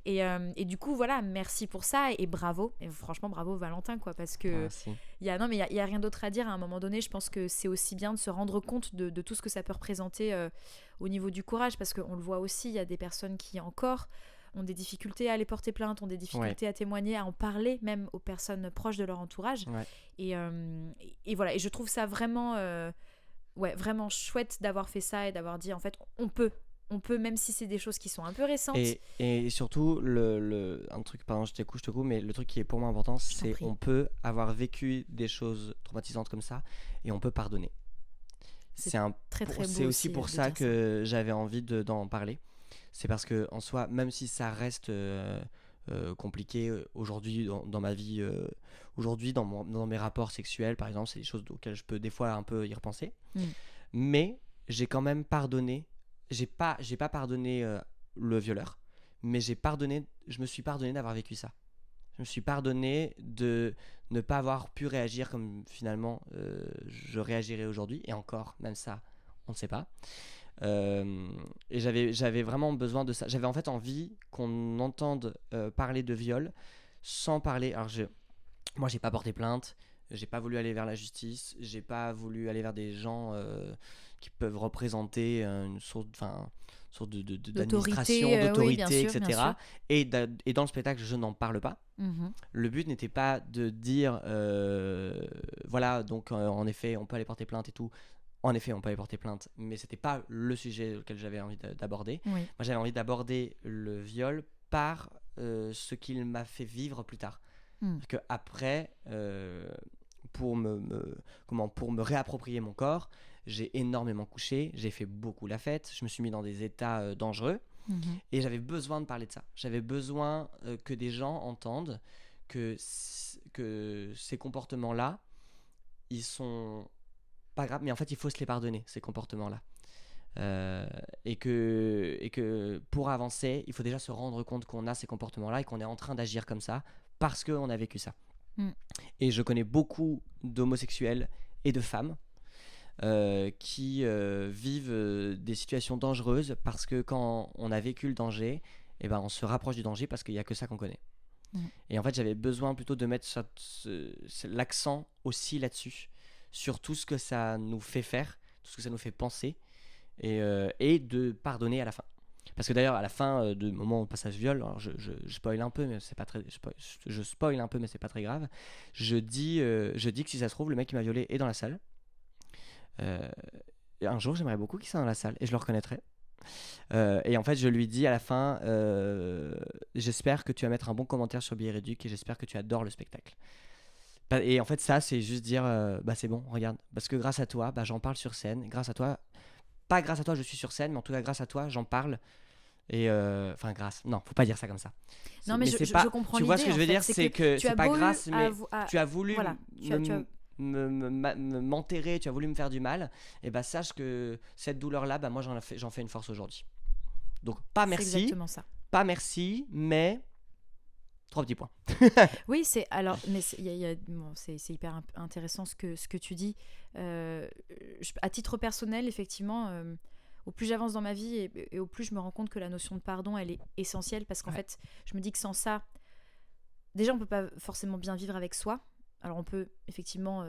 Et du coup, voilà, merci pour ça et bravo. Et franchement, bravo Valentin, quoi, parce que il y a rien d'autre à dire. À un moment donné, je pense que c'est aussi bien de se rendre compte de tout ce que ça peut représenter au niveau du courage, parce qu'on le voit aussi, il y a des personnes qui encore ont des difficultés à aller porter plainte, ont des difficultés à témoigner, à en parler même aux personnes proches de leur entourage. Ouais. Et voilà, et je trouve ça vraiment, vraiment chouette d'avoir fait ça et d'avoir dit, en fait, on peut, même si c'est des choses qui sont un peu récentes. Et surtout, un truc, pardon, je te coupe, mais le truc qui est pour moi important, c'est on peut avoir vécu des choses traumatisantes comme ça et on peut pardonner. C'est très beau. C'est aussi pour ça que j'avais envie d'en parler. C'est parce que en soi, même si ça reste compliqué aujourd'hui dans ma vie, aujourd'hui dans mes rapports sexuels, par exemple, c'est des choses auxquelles je peux des fois un peu y repenser. Mais j'ai quand même pardonné. J'ai pas pardonné le violeur, mais je me suis pardonné d'avoir vécu ça. Je me suis pardonné de ne pas avoir pu réagir comme finalement je réagirais aujourd'hui, et encore, même ça, on ne sait pas. Et j'avais vraiment besoin de ça. J'avais en fait envie qu'on entende parler de viol sans parler. Alors moi j'ai pas porté plainte, j'ai pas voulu aller vers la justice, j'ai pas voulu aller vers des gens qui peuvent représenter une sorte d'administration, d'autorité, etc. Et dans le spectacle, je n'en parle pas. Le but n'était pas de dire voilà, donc en effet on peut aller porter plainte et tout. En effet, on peut aller porter plainte, mais c'était pas le sujet auquel j'avais envie d'aborder. Moi, j'avais envie d'aborder le viol par ce qu'il m'a fait vivre plus tard. Parce que après, pour me réapproprier mon corps, j'ai énormément couché, j'ai fait beaucoup la fête, je me suis mis dans des états dangereux, et j'avais besoin de parler de ça. J'avais besoin que des gens entendent que ces comportements-là, ils sont pas grave, mais en fait il faut se les pardonner, ces comportements-là, et que pour avancer il faut déjà se rendre compte qu'on a ces comportements-là et qu'on est en train d'agir comme ça parce qu'on a vécu ça. Et je connais beaucoup d'homosexuels et de femmes qui vivent des situations dangereuses parce que quand on a vécu le danger, on se rapproche du danger parce qu'il n'y a que ça qu'on connaît. Et en fait j'avais besoin plutôt de mettre l'accent aussi là-dessus, sur tout ce que ça nous fait faire, tout ce que ça nous fait penser, et de pardonner à la fin. Parce que d'ailleurs, à la fin du moment où on passe à ce viol, alors je spoil un peu, mais c'est pas très, je spoil un peu, mais c'est pas très grave. Je dis que si ça se trouve, le mec qui m'a violé est dans la salle. Et un jour, j'aimerais beaucoup qu'il soit dans la salle, et je le reconnaîtrais. Et en fait, je lui dis à la fin, j'espère que tu vas mettre un bon commentaire sur Billet Réduc, et j'espère que tu adores le spectacle. Et en fait ça c'est juste dire c'est bon, regarde, parce que grâce à toi j'en parle sur scène, pas grâce à toi je suis sur scène, mais en tout cas grâce à toi j'en parle. Et non, faut pas dire ça comme ça. Non, mais je comprends l'idée. Tu vois ce que je veux dire, c'est que c'est pas grâce, mais tu as voulu m'enterrer, tu as voulu me faire du mal, et sache que cette douleur là, moi j'en fais une force aujourd'hui. Donc pas merci, c'est exactement ça. Pas merci, mais 3 petits points. Oui, c'est hyper intéressant ce que tu dis. À titre personnel, effectivement, au plus j'avance dans ma vie et au plus je me rends compte que la notion de pardon, elle est essentielle parce qu'en fait, je me dis que sans ça, déjà, on peut pas forcément bien vivre avec soi. Alors, on peut effectivement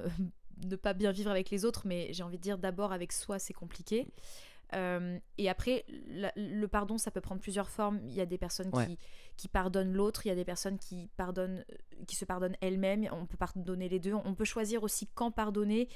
ne pas bien vivre avec les autres, mais j'ai envie de dire d'abord avec soi, c'est compliqué. Et après, le pardon, ça peut prendre plusieurs formes. Il y a des personnes qui pardonnent l'autre, il y a des personnes qui se pardonnent elles-mêmes. On peut pardonner les deux. On peut choisir aussi quand pardonner,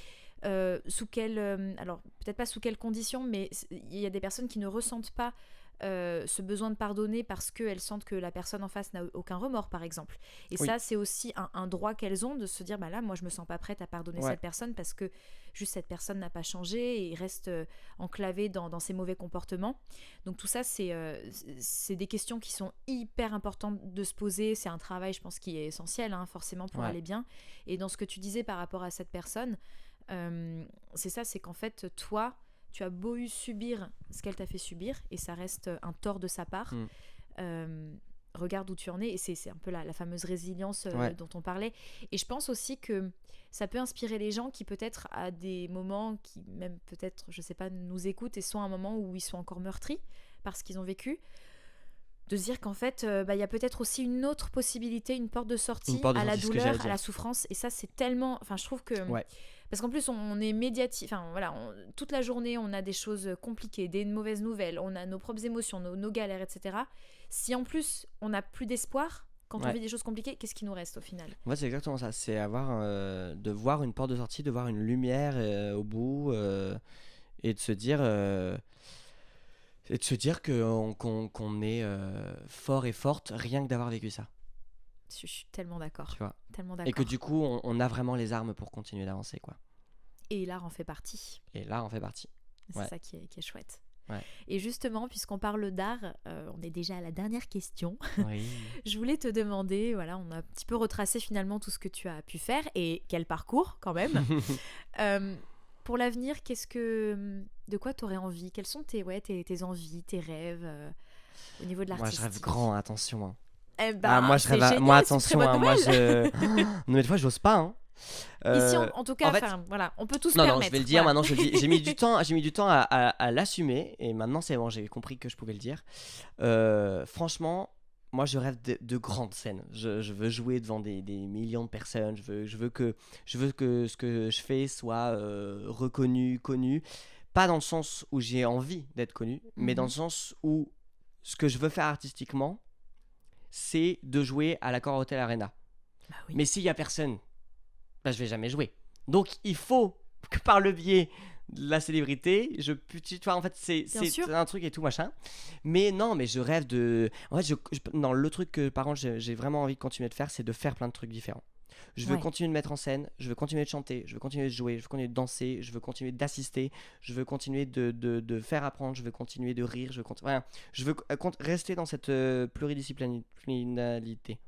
sous quelle... alors, peut-être pas sous quelles conditions, mais il y a des personnes qui ne ressentent pas ce besoin de pardonner parce qu'elles sentent que la personne en face n'a aucun remords, par exemple. Et ça, c'est aussi un droit qu'elles ont de se dire, bah là, moi, je me sens pas prête à pardonner cette personne parce que juste cette personne n'a pas changé et reste enclavée dans ses mauvais comportements. Donc tout ça, c'est des questions qui sont hyper importantes de se poser. C'est un travail, je pense, qui est essentiel, hein, forcément, pour aller bien. Et dans ce que tu disais par rapport à cette personne, c'est ça, c'est qu'en fait, toi, tu as beau subir ce qu'elle t'a fait subir, et ça reste un tort de sa part. Regarde où tu en es, et c'est un peu la fameuse résilience dont on parlait. Et je pense aussi que ça peut inspirer les gens qui peut-être à des moments, qui même peut-être, je sais pas, nous écoutent et sont à un moment où ils sont encore meurtris par ce qu'ils ont vécu, de se dire qu'en fait, y a peut-être aussi une autre possibilité, une porte de sortie à la douleur, à la souffrance. Et ça, c'est tellement... Enfin, je trouve que... Parce qu'en plus, on est médiatique. Enfin, voilà, toute la journée, on a des choses compliquées, des mauvaises nouvelles, on a nos propres émotions, nos galères, etc. Si en plus, on n'a plus d'espoir, quand on vit des choses compliquées, qu'est-ce qui nous reste au final ? Ouais, c'est exactement ça. C'est de voir une porte de sortie, de voir une lumière au bout, et de se dire... qu'on est fort et forte rien que d'avoir vécu ça. Je suis tellement d'accord. Tu vois. Tellement d'accord. Et que du coup, on a vraiment les armes pour continuer d'avancer, quoi. Et l'art en fait partie. C'est ça qui est chouette. Ouais. Et justement, puisqu'on parle d'art, on est déjà à la dernière question. Oui. Je voulais te demander, voilà, on a un petit peu retracé finalement tout ce que tu as pu faire et quel parcours quand même. Pour l'avenir, de quoi tu aurais envie ? Quelles sont tes envies, tes rêves au niveau de l'artistique ? Moi, je rêve grand, attention. Hein. Moi, je rêve génial, moi, attention. Moi, non, mais des fois, j'ose pas. Hein. Ici, en tout cas, voilà, on peut tous se permettre. Non, je vais le dire. Maintenant, j'ai mis du temps à l'assumer, et maintenant, c'est bon. J'ai compris que je pouvais le dire. Franchement. Moi, je rêve de grandes scènes. Je veux jouer devant des millions de personnes. Je veux que ce que je fais soit reconnu, connu. Pas dans le sens où j'ai envie d'être connu, mais dans le sens où ce que je veux faire artistiquement, c'est de jouer à l'Accor Hotel Arena. Bah oui. Mais s'il y a personne, je vais jamais jouer. Donc, il faut que par le biais de la célébrité, tu vois, en fait, c'est un truc et tout machin. Mais non, mais je rêve de... En fait, le truc que, par contre, j'ai vraiment envie de continuer de faire, c'est de faire plein de trucs différents. Je veux continuer de mettre en scène, je veux continuer de chanter, je veux continuer de jouer, je veux continuer de danser, je veux continuer d'assister, je veux continuer de faire apprendre, je veux continuer de rire, je veux rester dans cette pluridisciplinarité.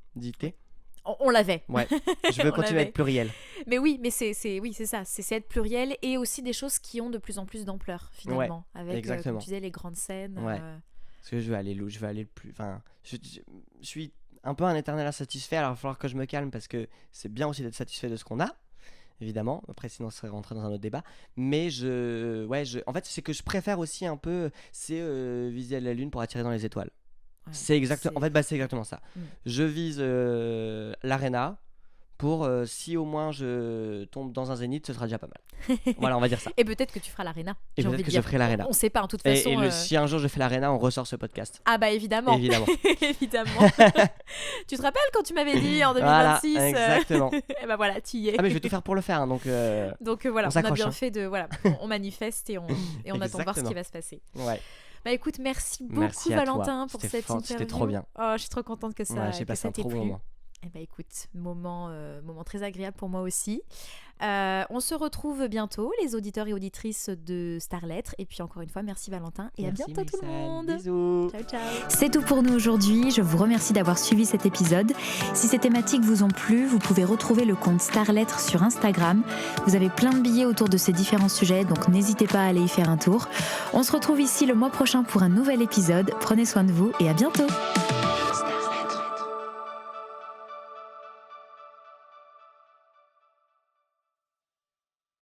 On l'avait. Ouais. Je veux continuer à être pluriel. Mais oui, mais c'est ça, c'est être pluriel et aussi des choses qui ont de plus en plus d'ampleur finalement, avec comme tu disais les grandes scènes. Ouais. Parce que je veux aller le plus. Enfin, je suis un peu un éternel insatisfait. Alors il va falloir que je me calme parce que c'est bien aussi d'être satisfait de ce qu'on a, évidemment. Après, sinon, ça serait rentrer dans un autre débat. Mais en fait, c'est que je préfère aussi un peu, c'est viser la lune pour attirer dans les étoiles. En fait, c'est exactement ça. Je vise l'Arena pour si au moins je tombe dans un zénith, ce sera déjà pas mal. Voilà, on va dire ça. Et peut-être que tu feras l'Arena. Et peut-être que je ferai l'Arena. On sait pas, en toute façon. Si un jour je fais l'Arena, on ressort ce podcast. Ah bah évidemment. Évidemment. Tu te rappelles quand tu m'avais dit en 2026 Voilà, exactement. Et bah voilà, tu y es. Ah mais je vais tout faire pour le faire. Hein, donc voilà, on a bien fait de... Voilà, on manifeste et on attend de voir ce qui va se passer. Ouais. Bah écoute, merci beaucoup Valentin pour cette interview. C'était trop bien. Oh, je suis trop contente que ça j'ai passé un t'ait trop plu. bon moment. Eh ben écoute, moment très agréable pour moi aussi. On se retrouve bientôt, les auditeurs et auditrices de Starlettre. Et puis encore une fois, merci Valentin et merci, à bientôt tout le monde. Bisous. Ciao, ciao. C'est tout pour nous aujourd'hui. Je vous remercie d'avoir suivi cet épisode. Si ces thématiques vous ont plu, vous pouvez retrouver le compte Starlettre sur Instagram. Vous avez plein de billets autour de ces différents sujets, donc n'hésitez pas à aller y faire un tour. On se retrouve ici le mois prochain pour un nouvel épisode. Prenez soin de vous et à bientôt.